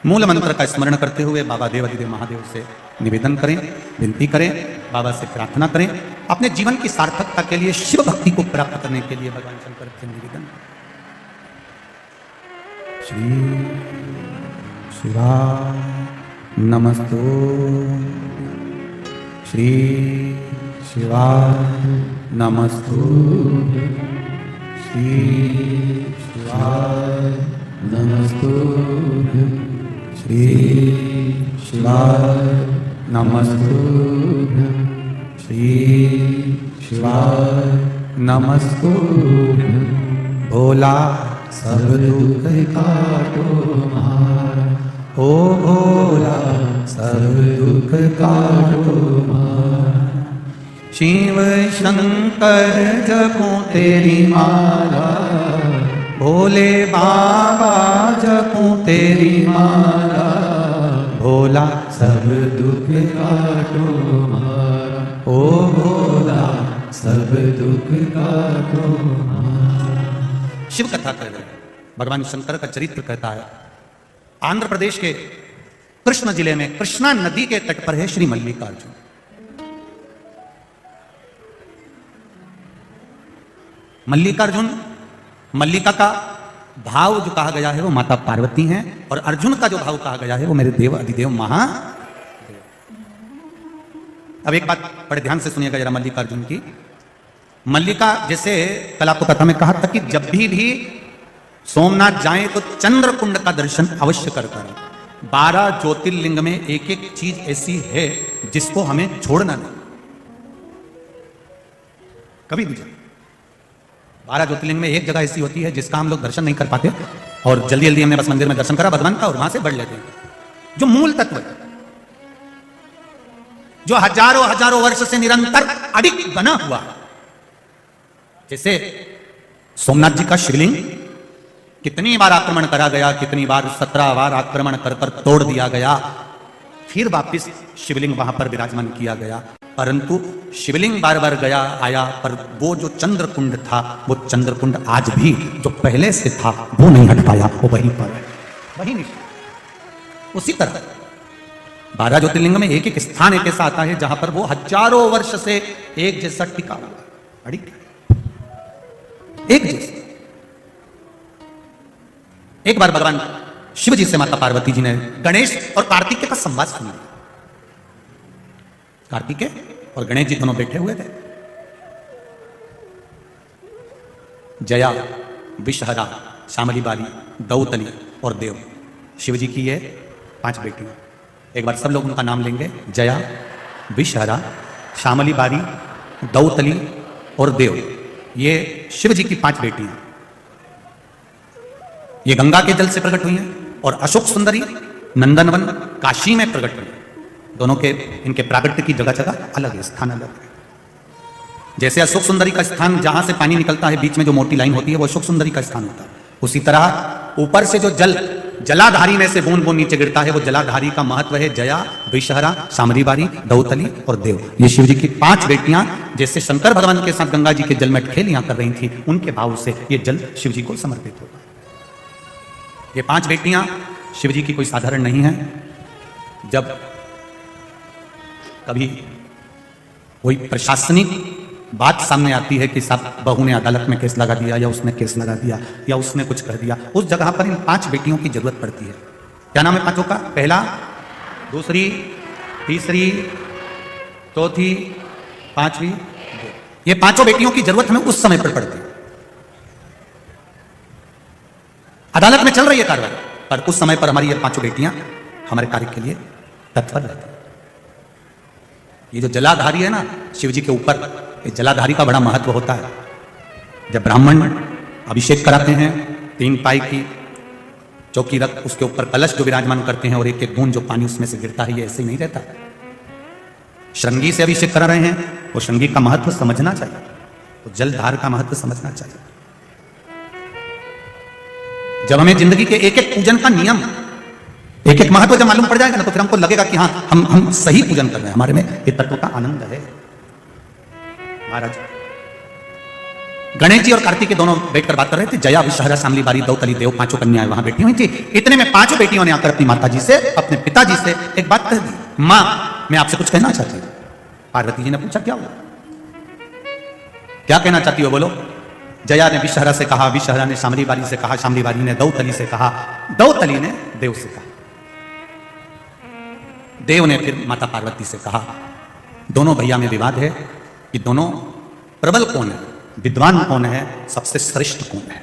A: मूल मंत्र का स्मरण करते हुए बाबा देवाधिदेव महादेव से निवेदन करें, विनती करें, बाबा से प्रार्थना करें। अपने जीवन की सार्थकता के लिए, शिव भक्ति को प्राप्त करने के लिए भगवान शंकर से निवेदन। श्री शिवाय नमस्तु। श्री शिवाय नमस्तु। श्री शिवाय
B: नमस्तु।
A: श्री शिवाय नमस्तु। श्री शिवाय नमस्तु। भोला सब दुख काटो मारा, ओ भोला सब दुख काटो मारा। शिव शंकर जपो तेरी माला, भोले बाबा जपो तेरी माला। भोला सब दुख काटो मारा, ओ भोला सब दुख काटो मारा। शिव कथा कर रहे हैं। भगवान शंकर का चरित्र कहता है, आंध्र प्रदेश के कृष्ण जिले में कृष्णा नदी के तट पर है श्री मल्लिकार्जुन। मल्लिकार्जुन, मल्लिका का भाव जो कहा गया है वो माता पार्वती हैं, और अर्जुन का जो भाव कहा गया है वो मेरे देव अधिदेव महादेव। अब एक बात बड़े ध्यान से सुनिएगा जरा मल्लिकार्जुन की। मल्लिका, जैसे कल आपको कथा में कहा था कि जब भी सोमनाथ जाएं तो चंद्रकुंड का दर्शन अवश्य कर करें। 12 ज्योतिर्लिंग में एक एक चीज ऐसी है जिसको हमें छोड़ना नहीं, कभी भी जाए। 12 ज्योतिर्लिंग में एक जगह ऐसी होती है जिसका हम लोग दर्शन नहीं कर पाते, और जल्दी जल्दी हमने बस मंदिर में दर्शन करा भगवान का और वहां से बढ़ लेते हैं। जो मूल तत्व है, जो हजारों हजारों वर्ष से निरंतर अडिग बना हुआ, जैसे सोमनाथ जी का शिवलिंग कितनी बार आक्रमण करा गया, कितनी बार 17 बार आक्रमण कर कर तोड़ दिया गया, फिर वापिस शिवलिंग वहां पर विराजमान किया गया, परंतु शिवलिंग बार बार गया आया, पर वो जो चंद्रकुंड था, वो चंद्रकुंड आज भी जो पहले से था वो नहीं हट पाया, वो वहीं पर है, वहीं नहीं। उसी तरह 12 ज्योतिर्लिंग में एक एक स्थान एक ऐसा आता है जहां पर वो हजारों वर्ष से एक जैसा टिका हुआ, अड़िग एक जैसा। एक बार भगवान शिव जी से माता पार्वती जी ने गणेश और कार्तिकेय का संवाद सुना। कार्तिकेय और गणेश जी दोनों बैठे हुए थे। जया, विषहरा, श्यामली बारी, दौतली और देव, शिव जी की ये 5 बेटियां। एक बार सब लोग उनका नाम लेंगे। जया, विषहरा, श्यामली बारी, दौतली और देव, ये शिव जी की 5 बेटियां। ये गंगा के जल से प्रकट हुई हैं, और अशोक सुंदरी नंदनवन काशी में प्रकट हुई। दोनों के इनके प्रागट्य की जगह जगह अलग है, स्थान अलग है। जैसे अशोक सुंदरी का स्थान जहां से पानी निकलता है, बीच में जो मोटी लाइन होती है, वो अशोक सुंदरी का स्थान होता है। उसी तरह ऊपर से जो जलाधारी में से बूंद बूंद नीचे गिरता है, वो जलाधारी का महत्व है। जया, विषहरा, श्यामली बारी, दौतली और देव, ये शिव जी की 5 बेटियां, जैसे शंकर भगवान के साथ गंगा जी के जल में खेलियां कर रही थी, उनके भाव से ये जल शिव जी को समर्पित होता है। ये 5 बेटियां शिव जी की कोई साधारण नहीं है। जब कभी कोई प्रशासनिक बात सामने आती है कि साहब बहू ने अदालत में केस लगा दिया, या उसने केस लगा दिया, या उसने कुछ कर दिया, उस जगह पर इन 5 बेटियों की जरूरत पड़ती है। क्या नाम है 5 का? पहला, दूसरी, तीसरी, चौथी, 5वीं। ये 5 बेटियों की जरूरत हमें उस समय पर पड़ती है। अदालत में चल रही है कार्रवाई, पर उस समय पर हमारी ये 5 बेटियां हमारे कार्य के लिए तत्पर रहती है। ये जो जलाधारी है ना शिव जी के ऊपर, ये जलाधारी का बड़ा महत्व होता है। जब ब्राह्मण अभिषेक कराते हैं, 3 पाई की चौकी रख, उसके ऊपर कलश जो विराजमान करते हैं, और एक एक बूंद जो पानी उसमें से गिरता है, ये ऐसे ही नहीं रहता। श्रृंगी से अभिषेक करा रहे हैं, वो श्रृंगी का महत्व समझना चाहिए, तो जलधार का महत्व समझना चाहिए। जब हमें जिंदगी के एक एक पूजन का नियम, एक एक महत्व जब मालूम पड़ जाएगा ना, तो फिर हमको लगेगा कि हाँ हम सही पूजन कर रहे हैं, हमारे में ये तत्व का आनंद है। महाराज गणेश जी और कार्तिक के दोनों बैठकर बात कर रहे थे। जया, विषहरा, श्यामली बारी, दौतली, देव, 5 कन्याएं वहां बैठी हुई थी। इतने में 5 बेटियों ने आकर अपनी माता जी से, अपने पिताजी से एक बात कह दी, मां मैं आपसे कुछ कहना चाहती हूं। पार्वती जी ने पूछा क्या हुआ, क्या कहना चाहती हो, बोलो। जया ने विषहरा से कहा, विषहरा ने श्यामली बारी से कहा, श्यामली बारी ने दौतली से कहा, दौतली ने देव से कहा, देव ने फिर माता पार्वती से कहा। दोनों भैया में विवाद है कि दोनों प्रबल कौन है, विद्वान कौन है, सबसे श्रेष्ठ कौन है।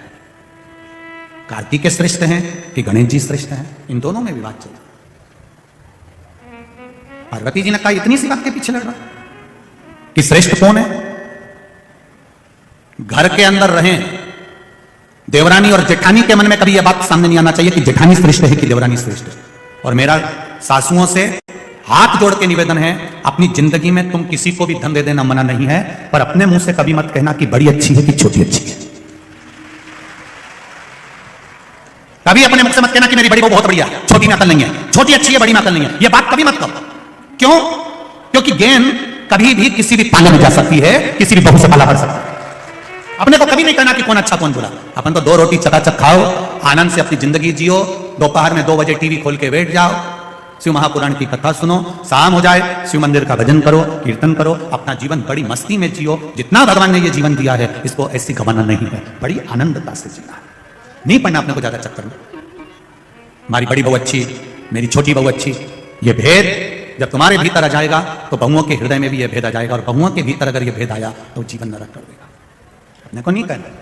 A: कार्तिकेय श्रेष्ठ हैं कि गणेश जी श्रेष्ठ हैं, इन दोनों में विवाद चल रहा। पार्वती जी ने कहा इतनी सी बात के पीछे लड़ रहा कि श्रेष्ठ कौन है। घर के अंदर रहें, देवरानी और जेठानी के मन में कभी यह बात सामने नहीं आना चाहिए कि जेठानी श्रेष्ठ है कि देवरानी श्रेष्ठ है। और मेरा सासुओं से हाथ जोड़ के निवेदन है, अपनी जिंदगी में तुम किसी को भी धन दे देना मना नहीं है, पर अपने मुंह से कभी मत कहना कि बड़ी अच्छी है कि छोटी अच्छी है। कभी अपने मुख से मत कहना कि मेरी बड़ी बहू बहुत बढ़िया है, छोटी में अकल नहीं है, छोटी अच्छी है, बड़ी में अकल नहीं है। यह बात कभी मत कहो। क्यों? क्योंकि गेंद कभी भी किसी भी पाले में जा सकती है, किसी भी बहू से पाला भर सकता है। अपने को कभी नहीं कहना कि कौन अच्छा कौन बुरा। अपन तो 2 रोटी चकाचक खाओ, आनंद से अपनी जिंदगी जियो, दोपहर में 2 बजे टीवी खोल के बैठ जाओ, शिव महापुराण की कथा सुनो, शाम हो जाए शिव मंदिर का भजन करो, कीर्तन करो, अपना जीवन बड़ी मस्ती में जियो। जितना भगवान ने ये जीवन दिया है इसको ऐसी घमंड नहीं है, बड़ी आनंदता से जीना है। नहीं पढ़ना अपने को ज्यादा चक्कर में, हमारी बड़ी बहू अच्छी, मेरी छोटी बहू अच्छी, ये भेद जब तुम्हारे भीतर आ जाएगा तो बहुओं के हृदय में भी ये भेद आ जाएगा, और बहुओं के भीतर अगर ये भेद आया तो जीवन नरक कर देगा। अपने को नहीं करना,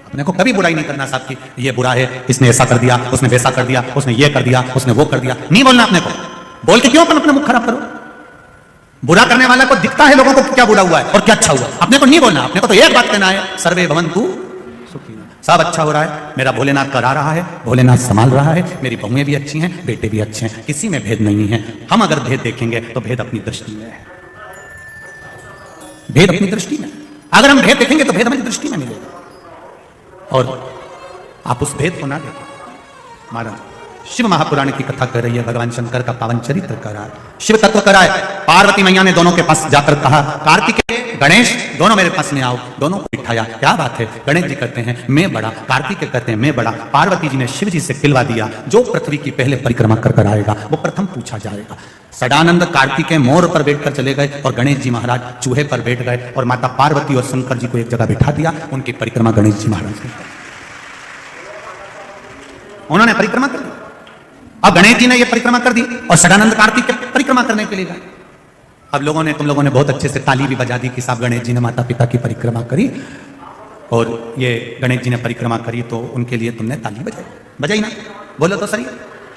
A: अपने को कभी बुराई नहीं करना साहब की ये बुरा है, इसने ऐसा कर दिया, उसने वैसा कर दिया, उसने ये कर दिया, उसने वो कर दिया, नहीं बोलना अपने को। बोल के क्यों अपना मुख खराब करो? बुरा करने वाला को दिखता है लोगों को क्या बुरा हुआ है और क्या अच्छा हुआ, अपने को नहीं बोलना। अपने को तो एक बात कहना है, सर्वे भवन्तु सुखिनः। सब अच्छा हो रहा है, मेरा भोलेनाथ करा रहा है, भोलेनाथ संभाल रहा है, मेरी बहुएं भी अच्छी हैं, बेटे भी अच्छे हैं, किसी में भेद नहीं है। हम अगर भेद देखेंगे तो भेद अपनी दृष्टि में है, भेद अपनी दृष्टि में। अगर हम भेद देखेंगे तो भेद हमारी दृष्टि में मिलेगा, और आप उस भेद को ना देखें। महाराज शिव महापुराण की कथा कर रही है, भगवान शंकर का पावन चरित्र कर रहा है, शिव तत्व कराए। पार्वती मैया ने दोनों के पास जाकर कहा, कार्तिकेय गणेश दोनों मेरे पास में आओ। दोनों को बिठाया, क्या बात है? गणेश जी कहते हैं मैं बड़ा, कार्तिकेय कहते हैं मैं बड़ा। पार्वती जी ने शिव जी से खिलवा दिया, जो पृथ्वी की पहले परिक्रमा कर कर आएगा वो प्रथम पूछा जाएगा। सदानंद कार्तिकेय मोर पर बैठकर चले गए और गणेश जी महाराज चूहे पर बैठ गए, और माता पार्वती और शंकर जी को एक जगह बिठा दिया। उनकी परिक्रमा गणेश जी महाराज ने, उन्होंने परिक्रमा कर दी। अब गणेश जी ने यह परिक्रमा कर दी और सदानंद कार्तिक परिक्रमा करने के लिए गए। अब लोगों ने, तुम लोगों ने बहुत अच्छे से ताली भी बजा दी कि साहब गणेश जी ने माता पिता की परिक्रमा करी, और ये गणेश जी ने परिक्रमा करी तो उनके लिए तुमने ताली बजाई, बजाई ना? बोलो तो सही।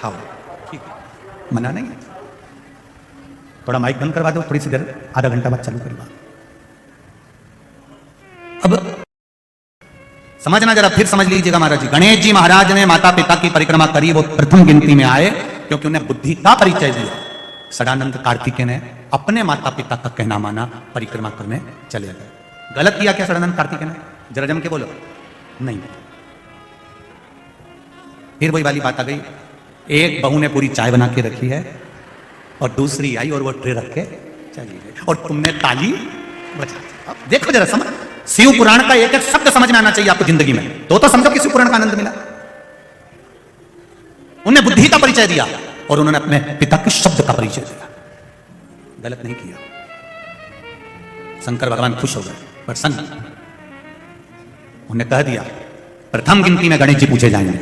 A: हाँ ठीक है, मना नहीं है। थोड़ा माइक बंद करवा दो, थोड़ी सी देर, आधा घंटा बाद चालू करवा। अब समझना जरा, फिर समझ लीजिएगा महाराज जी। गणेश जी महाराज ने माता पिता की परिक्रमा करी, वो प्रथम गिनती में आए क्योंकि उन्हें बुद्धि का परिचय दिया। सदानंद कार्तिकेय ने अपने माता पिता का कहना माना, परिक्रमा करने चले गए। गलत किया क्या सदानंद कार्तिकेय ने? जरा जम के बोलो। नहीं। फिर वही वाली बात आ गई, एक बहू ने पूरी चाय बना के रखी है और दूसरी आई और वो ट्रे रख के चली गई, और तुमने ताली बजा। अब देखो जरा, समझ, शिव पुराण का एक एक शब्द समझ में आना चाहिए आपको जिंदगी में, तो समझो कि शिव पुराण का आनंद मिला। उन्हें बुद्धि का परिचय दिया और उन्होंने अपने पिता के शब्द का परिचय दिया। गलत नहीं किया। शंकर भगवान खुश हो गए, प्रसन्न। उन्हें कह दिया प्रथम गिनती में गणेश जी पूछे जाएंगे,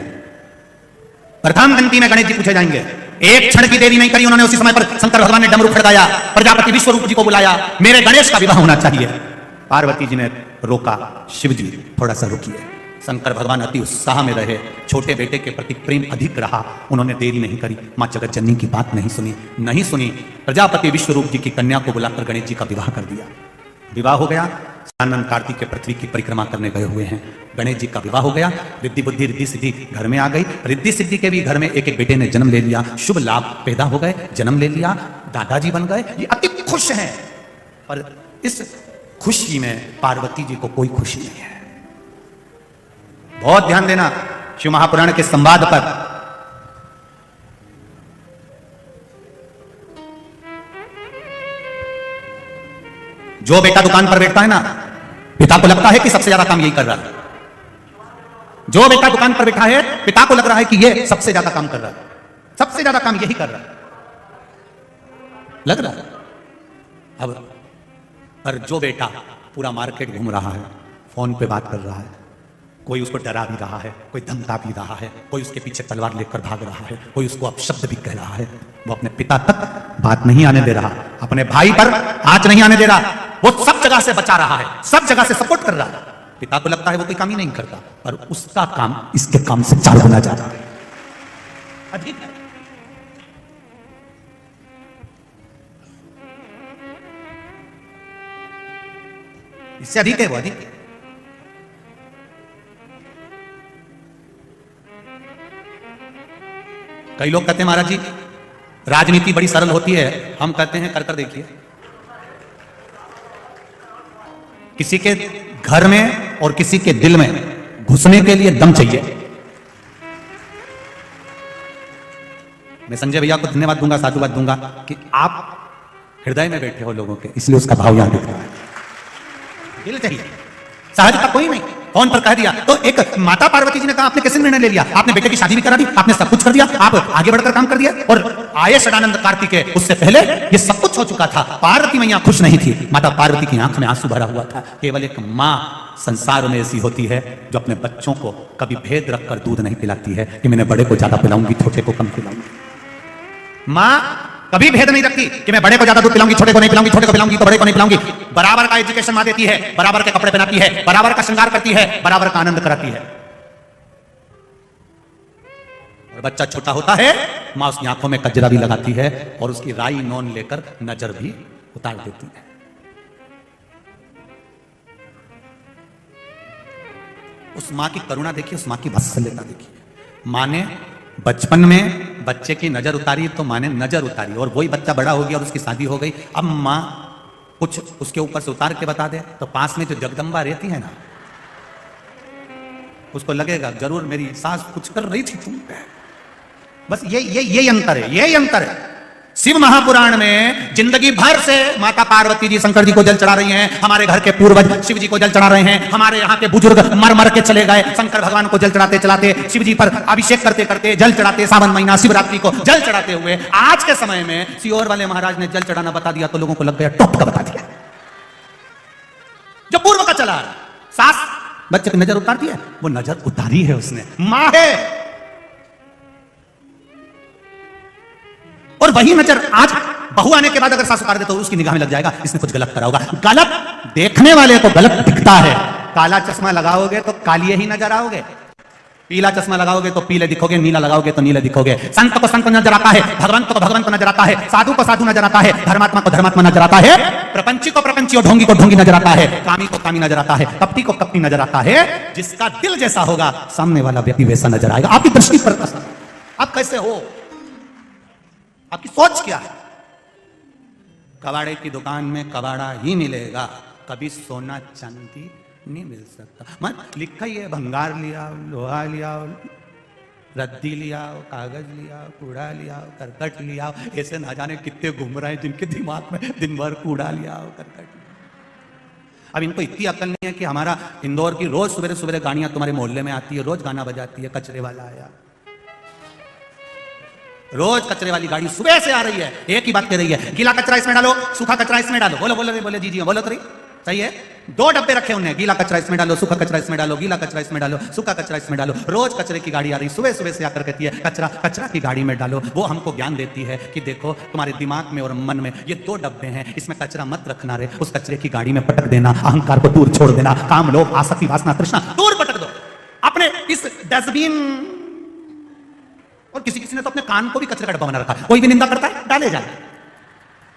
A: प्रथम गिनती में गणेश जी पूछे जाएंगे। एक क्षण की देरी नहीं करी उन्होंने। उसी समय पर शंकर भगवान ने डमरू खड़काया, प्रजापति विश्वरूप जी को बुलाया, मेरे गणेश का विवाह होना चाहिए। पार्वती जी ने रोका, शिव जी थोड़ा सा रुकिए। शंकर भगवान अति उत्साह में रहे, छोटे बेटे के प्रति प्रेम अधिक रहा, उन्होंने देरी नहीं करी। मां जगत जननी की बात नहीं सुनी। प्रजापति विश्वरूप जी की कन्या को बुलाकर गणेश जी का विवाह कर दिया। विवाह हो गया। सदानंद कार्तिक के पृथ्वी की परिक्रमा करने गए हुए हैं, गणेश जी का विवाह हो गया। रिद्धि बुद्धि रिद्धि सिद्धि घर में आ गई। रिद्धि सिद्धि के भी घर में एक एक बेटे ने जन्म ले लिया, शुभ लाभ पैदा हो गए, जन्म ले लिया, दादाजी बन गए। ये अति खुश हैं, पर इस खुशी में पार्वती जी को कोई खुशी नहीं है। बहुत ध्यान देना शिव महापुराण के संवाद पर। जो बेटा दुकान पर बैठता है ना, पिता को लगता है कि सबसे ज्यादा काम यही कर रहा है। जो बेटा दुकान पर बैठा है, पिता को लग रहा है कि ये सबसे ज्यादा काम कर रहा है, सबसे ज्यादा काम यही कर रहा है, लग रहा है। अब पर जो बेटा पूरा मार्केट घूम रहा है, फोन पे बात कर रहा है, कोई उसको डरा भी रहा है, कोई धमका भी रहा है, कोई उसके पीछे तलवार लेकर भाग रहा है, कोई उसको अपशब्द भी कह रहा है, वो अपने पिता तक बात नहीं आने दे रहा, अपने भाई पर आंच नहीं आने दे रहा, वो सब जगह से बचा रहा है, सब जगह से सपोर्ट कर रहा है। पिता को लगता है वो कोई काम ही नहीं करता, पर उसका काम इसके काम से 4 गुना ज्यादा है, अधिक है। इससे अधिक है, वो अधिक है। कई लोग कहते हैं महाराज जी राजनीति बड़ी सरल होती है, हम कहते हैं कर कर देखिए। किसी के घर में और किसी के दिल में घुसने के लिए दम चाहिए। मैं संजय भैया को धन्यवाद दूंगा, साधुवाद दूंगा कि आप हृदय में बैठे हो लोगों के, इसलिए उसका भाव यहां दिख रहा है। दिल चाहिए, सहजता कोई नहीं। फोन पर कह दिया। तो एक माता पार्वती जी ने कहा आपने कैसे निर्णय ले लिया, आपने बेटे की शादी भी करा दी, आपने सब कुछ कर दिया, आप आगे बढ़कर काम कर दिया और आए षडानंद कार्तिकेय, उससे पहले ये सब कुछ हो चुका था। पार्वती मैया खुश नहीं थी, माता पार्वती की आंख में आंसू भरा हुआ था। केवल एक माँ संसार में ऐसी होती है जो अपने बच्चों को कभी भेद रखकर दूध नहीं पिलाती है कि मैंने बड़े को ज्यादा पिलाऊंगी, छोटे को कम पिलाऊंगी। माँ कभी भेद नहीं रखती कि मैं बड़े को ज्यादा दूध पिलाऊंगी, छोटे को नहीं पिलाऊंगी, छोटे को पिलाऊंगी तो बड़े को नहीं पिलाऊंगी। बराबर का एजुकेशन माँ देती है, बराबर के कपड़े पहनाती है, बराबर का श्रृंगार करती है, बराबर का आनंद कराती है। और बच्चा छोटा होता है, माँ उसकी आंखों में कजरा भी लगाती है और उसकी राई नोन लेकर नजर भी उतार देती है। उस मां की करुणा देखिए, उस मां की वात्सल्यता देखिए। मां ने बचपन में बच्चे की नजर उतारी तो मां ने नजर उतारी और वही बच्चा बड़ा हो गया और उसकी शादी हो गई। अब मां कुछ उसके ऊपर से उतार के बता दे तो पास में जो जगदम्बा रहती है ना, उसको लगेगा जरूर मेरी सास कुछ कर रही थी तुम पे। बस ये अंतर है, यही अंतर है। शिव महापुराण में जिंदगी भर से माता पार्वती जी शंकर जी को जल चढ़ा रही हैं, हमारे घर के पूर्वज शिव जी को जल चढ़ा रहे हैं, हमारे यहाँ के बुजुर्ग मर मर के चले गए शंकर भगवान को जल चढ़ाते चलाते, शिव जी पर अभिषेक करते करते, जल चढ़ाते, सावन महीना शिवरात्रि को जल चढ़ाते हुए आज के समय में सीहोर वाले महाराज ने जल चढ़ाना बता दिया तो लोगों को लग गया टॉप का बता दिया। जो पूर्व का चला सास बच्चे की नजर उतारती है, वो नजर उतारी है उसने, मां है। और वही नजर आज बहू आने के बाद अगर सास उतार दे तो उसकी निगाह में लग जाएगा इसने कुछ गलत करा होगा। गलत देखने वाले को गलत दिखता है। काला चश्मा लगाओगे तो कालिए ही नजर आओगे, पीला चश्मा लगाओगे तो पीले दिखोगे, नीला लगाओगे तो नीले दिखोगे। संत को संत नजर आता है, भगवंत को भगवंत नजर आता है, साधु को साधु नजर आता है, धर्मात्मा को धर्मात्मा नजर आता है, प्रपंची को प्रपंची और ढोंगी को ढोंगी नजर आता है, कामी को कामी नजर आता है, कपटी को कपटी नजर आता है। जिसका दिल जैसा होगा सामने वाला व्यक्ति वैसा नजर आएगा। आपकी दृष्टि पर आप कैसे हो, आपकी सोच क्या है। कबाड़े की दुकान में कबाड़ा ही मिलेगा, कभी सोना चांदी नहीं मिल सकता। मत लिखा ही है, भंगार लिया, लोहा लिया, रद्दी लिया, कागज लिया, कूड़ा लिया, करकट लिया। ऐसे ना जाने कितने घूम रहे हैं जिनके दिमाग में दिन भर कूड़ा लिया, करकट। अब इनको इतनी अकल नहीं है कि हमारा इंदौर की रोज सवेरे सवेरे गाड़ियां तुम्हारे मोहल्ले में आती है, रोज गाना बजाती है, कचरे वाला आया, रोज कचरे वाली गाड़ी सुबह से आ रही है, एक ही बात कह रही है, गीला कचरा इसमें डालो, सूखा कचरा इसमें डालो। बोलो बोलो बोले जी जी बोलो तो सही है। 2 डब्बे रखे उन्हें, गीला कचरा इसमें डालो, सूखा कचरा इसमें डालो, गीला कचरा इसमें डालो, सूखा कचरा इसमें डालो। रोज कचरे की गाड़ी आ रही, सुबह सुबह से आकर कहती है कचरा कचरा की गाड़ी में डालो। वो हमको ज्ञान देती है कि देखो तुम्हारे दिमाग में और मन में ये 2 डब्बे हैं, इसमें कचरा मत रखना रे, उस कचरे की गाड़ी में पटक देना, अहंकार को दूर छोड़ देना, काम लोभ आसक्ति वासना तृष्णा दूर पटक दो अपने इस डस्टबिन। और किसी किसी ने तो अपने कान को भी कचरे का डब्बा बना रखा है, कोई भी निंदा करता है डाले जाए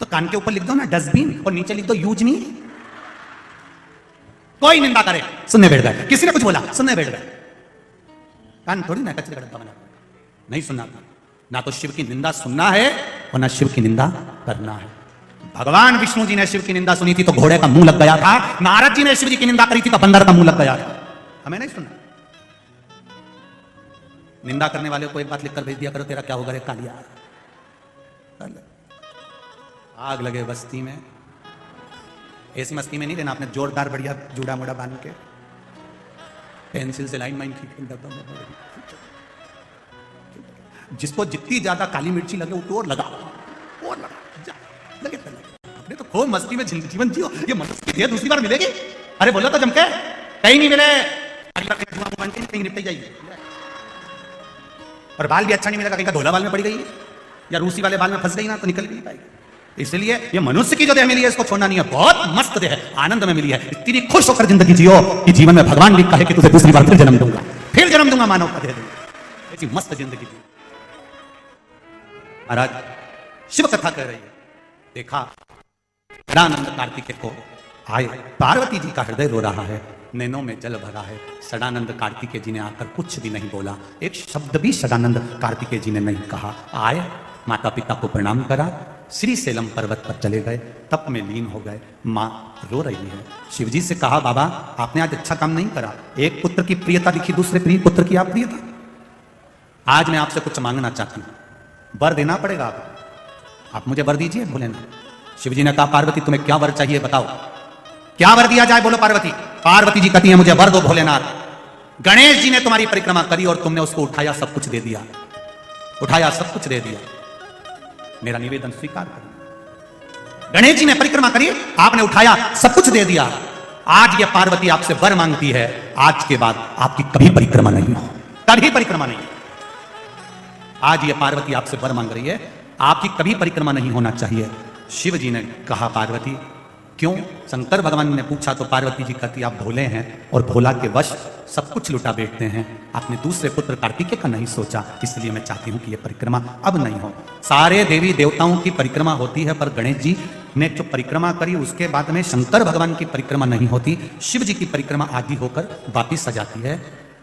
A: तो कान के ऊपर लिख दो ना डस्टबिन और नीचे लिख दो यूज नहीं। कोई निंदा करे सुनने बैठ गए, किसी ने कुछ बोला सुनने बैठ गए, कान थोड़ी ना कचरे का डब्बा बना, नहीं सुनना था। ना तो शिव की निंदा सुनना है और ना शिव की निंदा करना है। भगवान विष्णु जी ने शिव की निंदा सुनी थी तो घोड़े का मुंह लग गया था, नारद जी ने शिव जी की निंदा करी थी तो बंदर का मुंह लग गया था। हमें नहीं सुनना। निंदा करने वाले को एक बात लिखकर भेज दिया करो, तेरा क्या होगा रे कालिया। आग लगे बस्ती में, ऐसी मस्ती में नहीं लेना, आपने जोरदार बढ़िया जूड़ा मुड़ा बांध के पेंसिल से लाइन माइन खींच के, जिसको जितनी ज्यादा काली मिर्ची लगे वो और लगा, और लगा, लगे तो लगे। आपने तो खूब मस्ती में जीवन जियो, ये मस्ती दूसरी बार मिलेगी। अरे बोलो तो जमके, कहीं नहीं मिले, कहीं निपट जाइए। और बाल भी अच्छा नहीं मिलेगा, कहीं का धोला बाल में पड़ी गई या रूसी वाले बाल में फंस गई ना तो निकल भी नहीं पाएगी। इसलिए ये मनुष्य की जो देह मिली है इसको छोड़ना नहीं है, बहुत मस्त देह है, आनंद में मिली है। इतनी खुश होकर जिंदगी जियो कि जीवन में भगवान भी कहे कि तुझे दूसरी बार फिर जन्म दूंगा, फिर जन्म दूंगा, मानव का देह दूंगा। ऐसी मस्त जिंदगी जी। महाराज शिव कथा कह रही है, देखा सदानंद कार्तिकेय को आए, पार्वती जी का हृदय रो रहा है, नैनों में जल भरा है। सदानंद कार्तिकेय जी ने आकर कुछ भी नहीं बोला, एक शब्द भी सदानंद कार्तिकेय जी ने नहीं कहा। आए, माता पिता को प्रणाम करा, श्री सेलम पर्वत पर चले गए, तप में लीन हो गए। माँ रो रही है, शिव जी से कहा बाबा आपने आज अच्छा काम नहीं करा, एक पुत्र की प्रियता दिखी, दूसरे प्रिय पुत्र की आप प्रियता। आज मैं आपसे कुछ मांगना चाहती हूँ, वर देना पड़ेगा आप मुझे वर दीजिए भोलेनाथ। शिव जी ने कहा पार्वती तुम्हें क्या वर चाहिए बताओ, क्या वर दिया जाए बोलो पार्वती। पार्वती जी कहती है मुझे वर दो भोलेनाथ। गणेश जी ने तुम्हारी परिक्रमा करी और तुमने उसको उठाया, सब कुछ दे दिया, उठाया सब कुछ दे दिया। मेरा निवेदन स्वीकार करो। गणेश जी ने परिक्रमा करी, आपने उठाया, सब कुछ दे दिया। आज ये पार्वती आपसे वर मांगती है, आज के बाद आपकी कभी परिक्रमा नहीं हो, कभी परिक्रमा नहीं। आज ये पार्वती आपसे वर मांग रही है, आपकी कभी परिक्रमा नहीं होना चाहिए। शिव जी ने कहा पार्वती क्यों? शंकर भगवान ने पूछा तो पार्वती जी कहती आप भोले हैं और भोला के वश सब कुछ लुटा बैठते हैं। आपने दूसरे पुत्र कार्तिकेय का नहीं सोचा, इसलिए मैं चाहती हूं कि यह परिक्रमा अब नहीं हो। सारे देवी देवताओं की परिक्रमा होती है, पर गणेश जी ने जो परिक्रमा करी उसके बाद में शंकर भगवान की परिक्रमा नहीं होती, शिव जी की परिक्रमा आदि होकर वापिस आ जाती है।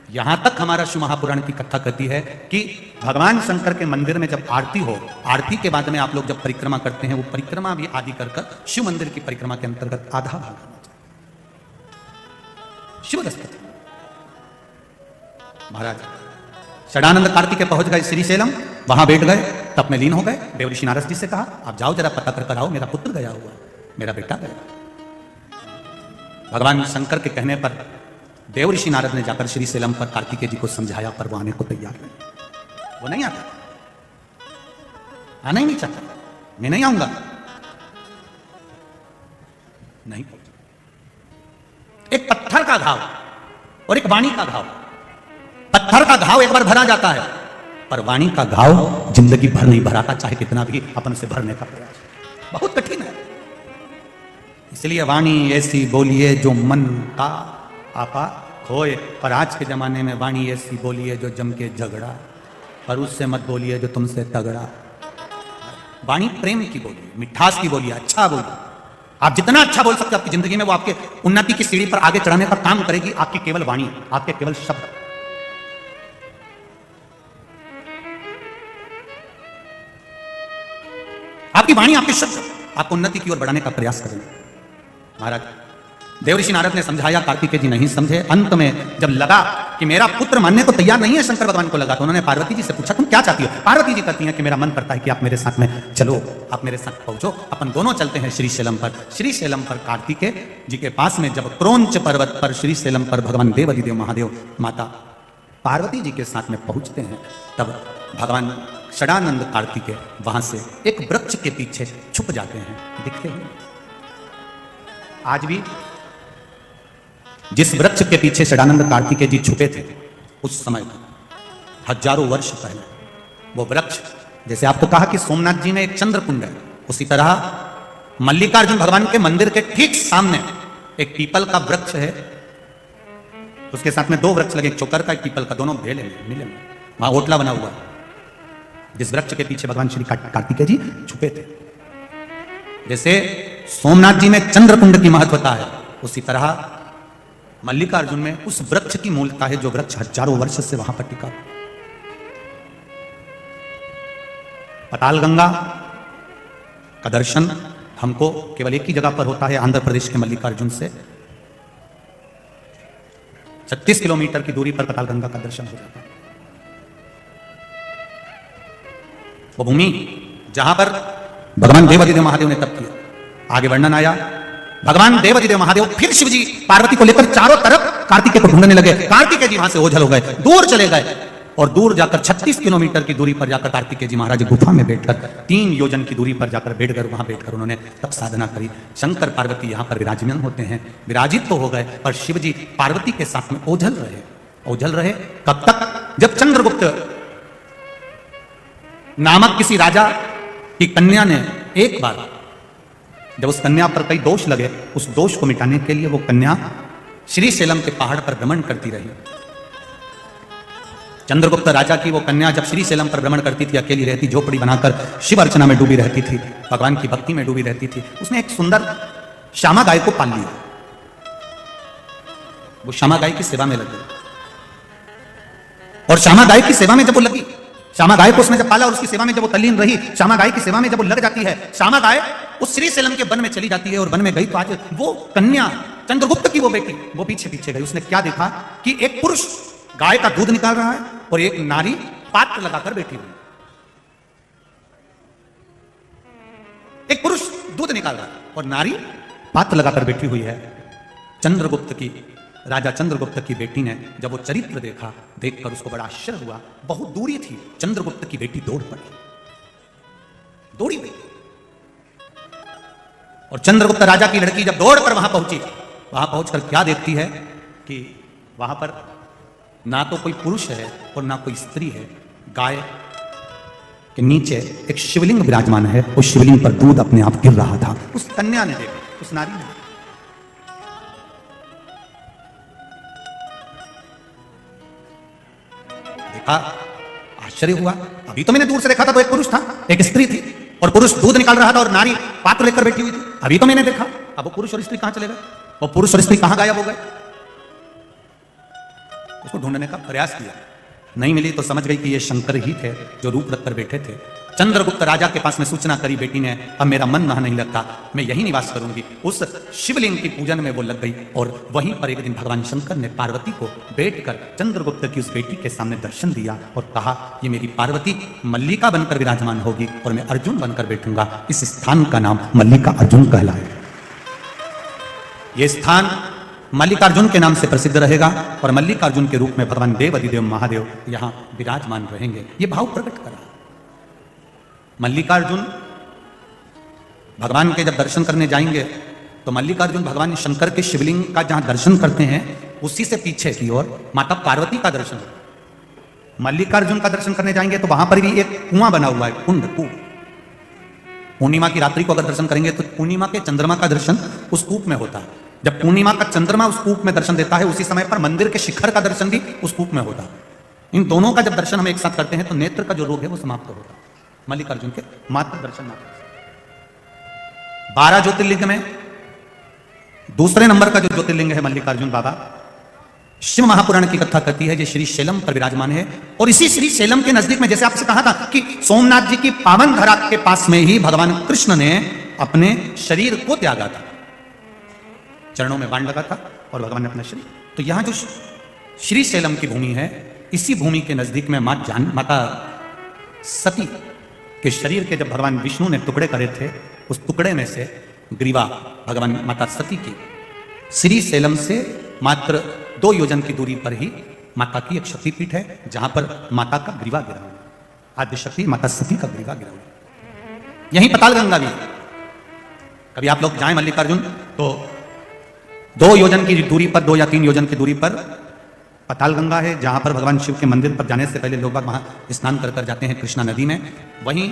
A: यहां तक हमारा शिव महापुराण की कथा कहती है कि भगवान शंकर के मंदिर में जब आरती हो, आरती के बाद में आप लोग जब परिक्रमा करते हैं, वो परिक्रमा भी आदि कर शिव मंदिर की परिक्रमा के अंतर्गत आधा भाग होना चाहिए। शिव दस्तक महाराज षडानंद कार्तिकेय पहुंच गए श्रीशैलम, वहां बैठ गए, तब में लीन हो गए। देवऋषि नारद जी से कहा आप जाओ जरा पता कर आओ, मेरा पुत्र गया हुआ, मेरा बेटा गया। भगवान शंकर के कहने पर देवऋषि नारद ने जाकर श्रीशैलम पर कार्तिकेय जी को समझाया, पर वो आने को तैयार नहीं। वो नहीं आता, आना ही नहीं चाहता, मैं नहीं आऊंगा, नहीं। एक पत्थर का घाव और एक वाणी का घाव। पत्थर का घाव एक बार भरा जाता है, पर वाणी का घाव जिंदगी भर नहीं भराता, चाहे कितना भी अपन से भरने का प्रयास, बहुत कठिन है। इसलिए वाणी ऐसी बोलिए जो मन का आपा खोए, पर आज के जमाने में वाणी ऐसी बोलिए जो जम के झगड़ा, पर उससे मत बोलिए जो तुमसे तगड़ा। वाणी प्रेम की बोलिए, मिठास की बोलिए, अच्छा बोलिए। आप जितना अच्छा बोल सकते हो आपकी जिंदगी में, वो आपके उन्नति की सीढ़ी पर आगे चढ़ाने का काम करेगी। आपकी केवल वाणी, आपके केवल शब्द। आपकी वाणी, आपके शब्द आपको उन्नति की ओर बढ़ाने का प्रयास करेंगे। महाराज देवऋषि नारद ने समझाया, कार्तिकेय जी नहीं समझे। अंत में जब लगा कि मेरा पुत्र मानने को तैयार नहीं है, शंकर भगवान को लगा, तो उन्होंने पार्वती जी से पूछा तुम क्या चाहती हो? पार्वती जी कहती हैं कि मेरा मन करता है कि आप मेरे साथ में चलो, आप मेरे साथ पहुंचो, अपन दोनों चलते हैं श्रीशैलम पर। श्रीशैलम पर कार्तिकेय जी के पास में जब क्रोंच पर्वत पर श्रीशैलम पर भगवान देवाधिदेव महादेव माता पार्वती जी के साथ में पहुंचते हैं, तब भगवान षडानंद कार्तिकेय वहां से एक वृक्ष के पीछे छुप जाते हैं, दिखते हैं। आज भी जिस वृक्ष के पीछे षडानंद कार्तिकेय जी छुपे थे, उस समय हजारों वर्ष पहले वो वृक्ष, जैसे आपको कहा कि सोमनाथ जी में एक चंद्रकुंड है, उसी तरह मल्लिकार्जुन भगवान के मंदिर के ठीक सामने एक पीपल का वृक्ष है। उसके साथ में दो वृक्ष लगे, एक चोकर का, एक पीपल का, दोनों भेले मिले, वहां ओटला बना हुआ, जिस वृक्ष के पीछे भगवान श्री कार्तिकेय जी छुपे थे। जैसे सोमनाथ जी में चंद्रकुंड की महत्वता है, उसी तरह मल्लिकार्जुन में उस वृक्ष की मूलता है, जो वृक्ष हजारों वर्ष से वहां पर टिका। पताल गंगा का दर्शन हमको केवल एक ही जगह पर होता है, आंध्र प्रदेश के मल्लिकार्जुन से 36 किलोमीटर की दूरी पर पताल गंगा का दर्शन हो जाता है। वो भूमि जहां पर भगवान देवाधिदेव महादेव ने तप किया। आगे वर्णन आया, भगवान देवाधिदेव महादेव फिर शिव जी पार्वती को लेकर चारों तरफ कार्तिकेय को ढूंढने लगे। कार्तिकेय जी वहां से ओझल हो गए, दूर चले गए, और दूर जाकर 36 किलोमीटर की दूरी पर जाकर कार्तिकेय जी महाराज गुफा में बैठकर 3 योजन की दूरी पर जाकर बैठकर वहां बैठकर उन्होंने तप साधना करी। शंकर पार्वती यहां पर विराजमान होते हैं, विराजित तो हो गए, पर शिव जी पार्वती के साथ में ओझल रहे। ओझल रहे कब तक? जब चंद्रगुप्त नामक किसी राजा की कन्या ने एक बार, जब उस कन्या पर कई दोष लगे, उस दोष को मिटाने के लिए वो कन्या श्रीशैलम के पहाड़ पर भ्रमण करती रही। चंद्रगुप्त राजा की वो कन्या जब श्रीशैलम पर भ्रमण करती थी, अकेली रहती, झोपड़ी बनाकर शिव अर्चना में डूबी रहती थी, भगवान की भक्ति में डूबी रहती थी। उसने एक सुंदर श्यामा गाय को पाल लिया। वो श्यामा गाय की सेवा में लग गई, और श्यामा गाय की सेवा में जब वो लगी, श्यामा गाय को उसने जब पाला और उसकी सेवा में जब वो तल्लीन रही, श्यामा गाय की सेवा में जब वो लग जाती है, श्यामा गाय उस श्रीशैलम के वन में चली जाती है। और वन में गई तो आज वो कन्या चंद्रगुप्त की वो बेटी वो पीछे पीछे गई। उसने क्या देखा कि एक पुरुष गाय का दूध निकाल रहा है और एक नारी पात्र लगाकर बैठी हुई। एक पुरुष दूध निकाल रहा है और नारी पात्र लगाकर बैठी हुई है। चंद्रगुप्त की राजा चंद्रगुप्त की बेटी ने जब वो चरित्र देखा, देखकर उसको बड़ा आश्चर्य हुआ। बहुत दूरी थी, चंद्रगुप्त की बेटी दौड़ पड़ी, दौड़ी गई। और चंद्रगुप्त राजा की लड़की जब दौड़ कर वहां पहुंची, वहां पहुंचकर क्या देखती है कि वहां पर ना तो कोई पुरुष है और ना कोई स्त्री है। गाय के नीचे एक शिवलिंग विराजमान है, उस शिवलिंग पर दूध अपने आप गिर रहा था। उस कन्या ने देखा, उस नारी ने देखा, आश्चर्य हुआ। अभी तो मैंने दूर से देखा था तो एक पुरुष था, एक स्त्री थी, और पुरुष दूध निकाल रहा था और नारी पात्र लेकर बैठी हुई थी। अभी तो मैंने देखा, अब वो पुरुष और स्त्री कहां चले गए? वो पुरुष और स्त्री कहां गायब हो गए? उसको ढूंढने का प्रयास किया, नहीं मिली तो समझ गई कि ये शंकर ही थे जो रूप रखकर बैठे थे। चंद्रगुप्त राजा के पास में सूचना करी बेटी ने, अब मेरा मन वहां नहीं लगता, मैं यही निवास करूंगी। उस शिवलिंग की पूजन में वो लग गई, और वहीं पर एक दिन भगवान शंकर ने पार्वती को बैठकर चंद्रगुप्त की उस बेटी के सामने दर्शन दिया और कहा, ये मेरी पार्वती मल्लिका बनकर विराजमान होगी और मैं अर्जुन बनकर बैठूंगा। इस स्थान का नाम मल्लिका अर्जुन कहलाए। ये स्थान मल्लिकार्जुन के नाम से प्रसिद्ध रहेगा और मल्लिकार्जुन के रूप में भगवान देवाधिदेव महादेव यहां विराजमान रहेंगे। ये भाव प्रकट करा। मल्लिकार्जुन भगवान के जब दर्शन करने जाएंगे तो मल्लिकार्जुन भगवान शंकर के शिवलिंग का जहां दर्शन करते हैं, उसी से पीछे की ओर माता पार्वती का दर्शन। मल्लिकार्जुन का दर्शन करने जाएंगे तो वहां पर भी एक कुआं बना हुआ है, कुंड, कूप। पूर्णिमा की रात्रि को अगर दर्शन करेंगे तो पूर्णिमा के चंद्रमा का दर्शन उस कूप में होता है। जब पूर्णिमा का चंद्रमा उस कूप में दर्शन देता है, उसी समय पर मंदिर के शिखर का दर्शन भी उस कूप में होता है। इन दोनों का जब दर्शन हम एक साथ करते हैं तो नेत्र का जो रोग है वो समाप्त होता है। मल्लिकार्जुन के मात्र दर्शन मात्र। 12 ज्योतिर्लिंग में दूसरे नंबर का जो ज्योतिर्लिंग है मल्लिकार्जुन बाबा, शिव महापुराण की कथा कहती है, ये श्री शैलम पर विराजमान है। और इसी श्री शैलम के नजदीक में, जैसे आपसे कहा था कि सोमनाथ जी की पावन धरा के पास में ही भगवान कृष्ण ने अपने शरीर को त्यागा था, चरणों में बाण लगा था और भगवान ने अपना शरीर। तो यहां जो श्री शैलम की भूमि है, इसी भूमि के नजदीक में माता सती के शरीर के जब भगवान विष्णु ने टुकड़े करे थे, उस टुकड़े में से ग्रीवा भगवान माता सती की श्री शैलम से मात्र 2 योजन की दूरी पर ही माता की एक शक्तिपीठ है, जहां पर माता का ग्रीवा गिरा हुआ, आद्य शक्ति माता सती का ग्रीवा गिरा हुआ। यही पताल गंगा भी है। कभी आप लोग जाएं मल्लिकार्जुन तो 2 योजन की दूरी पर, 2 या 3 योजन की दूरी पर पताल गंगा है, जहां पर भगवान शिव के मंदिर पर जाने से पहले लोग वहां स्नान कर जाते हैं कृष्णा नदी में। वहीं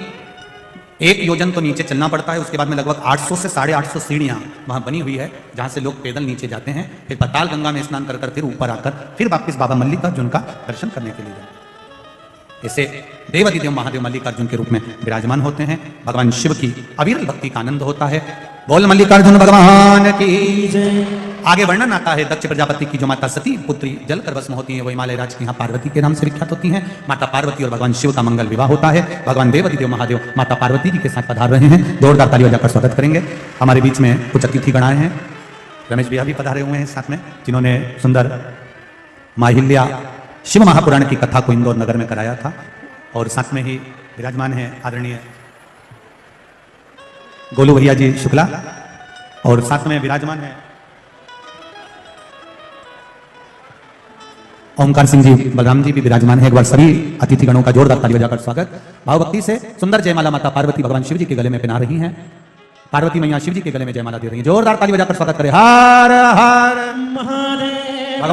A: 1 योजन तो नीचे चलना पड़ता है, उसके बाद में लगभग 800 से 850 सीढ़ियां वहां बनी हुई है, जहां से लोग पैदल नीचे जाते हैं, फिर पताल गंगा में स्नान कर फिर ऊपर आकर फिर वापिस बाबा मल्लिकार्जुन का दर्शन करने के लिए जाते। ऐसे देवाधिदेव महादेव मल्लिकार्जुन के रूप में विराजमान होते हैं। भगवान शिव की अविरल भक्ति का आनंद होता है। बोल मल्लिकार्जुन भगवान की जय। आगे वर्णन आता है, दक्ष प्रजापति की जो माता सती पुत्री जलकर भस्म होती है, वो हिमालय राज की यहाँ पार्वती के नाम से विख्यात होती हैं। माता पार्वती और भगवान शिव का मंगल विवाह होता है। भगवान देवाधिदेव महादेव माता पार्वती जी के साथ पधार रहे हैं। जोरदार ताली बजाकर स्वागत करेंगे। हमारे बीच में कुछ अतिथि गण आए हैं। रमेश भैया भी पधारे हुए हैं साथ में, जिन्होंने सुंदर माहिल्या शिव महापुराण की कथा को इंदौर नगर में कराया था। और साथ में ही विराजमान है आदरणीय गोलू भैया जी शुक्ला, और साथ में विराजमान है ओमकार सिंह जी बलराम जी भी विराजमान है। एक बार सभी अतिथि गणों का जोरदार ताली बजाकर स्वागत। भावभक्ति से सुंदर जयमाला माता पार्वती भगवान शिव जी के गले में पहना रही हैं। पार्वती मैया शिव जी के गले में जयमाला दे रही हैं। जोरदार ताली बजाकर स्वागत करें। हर हर महादेव।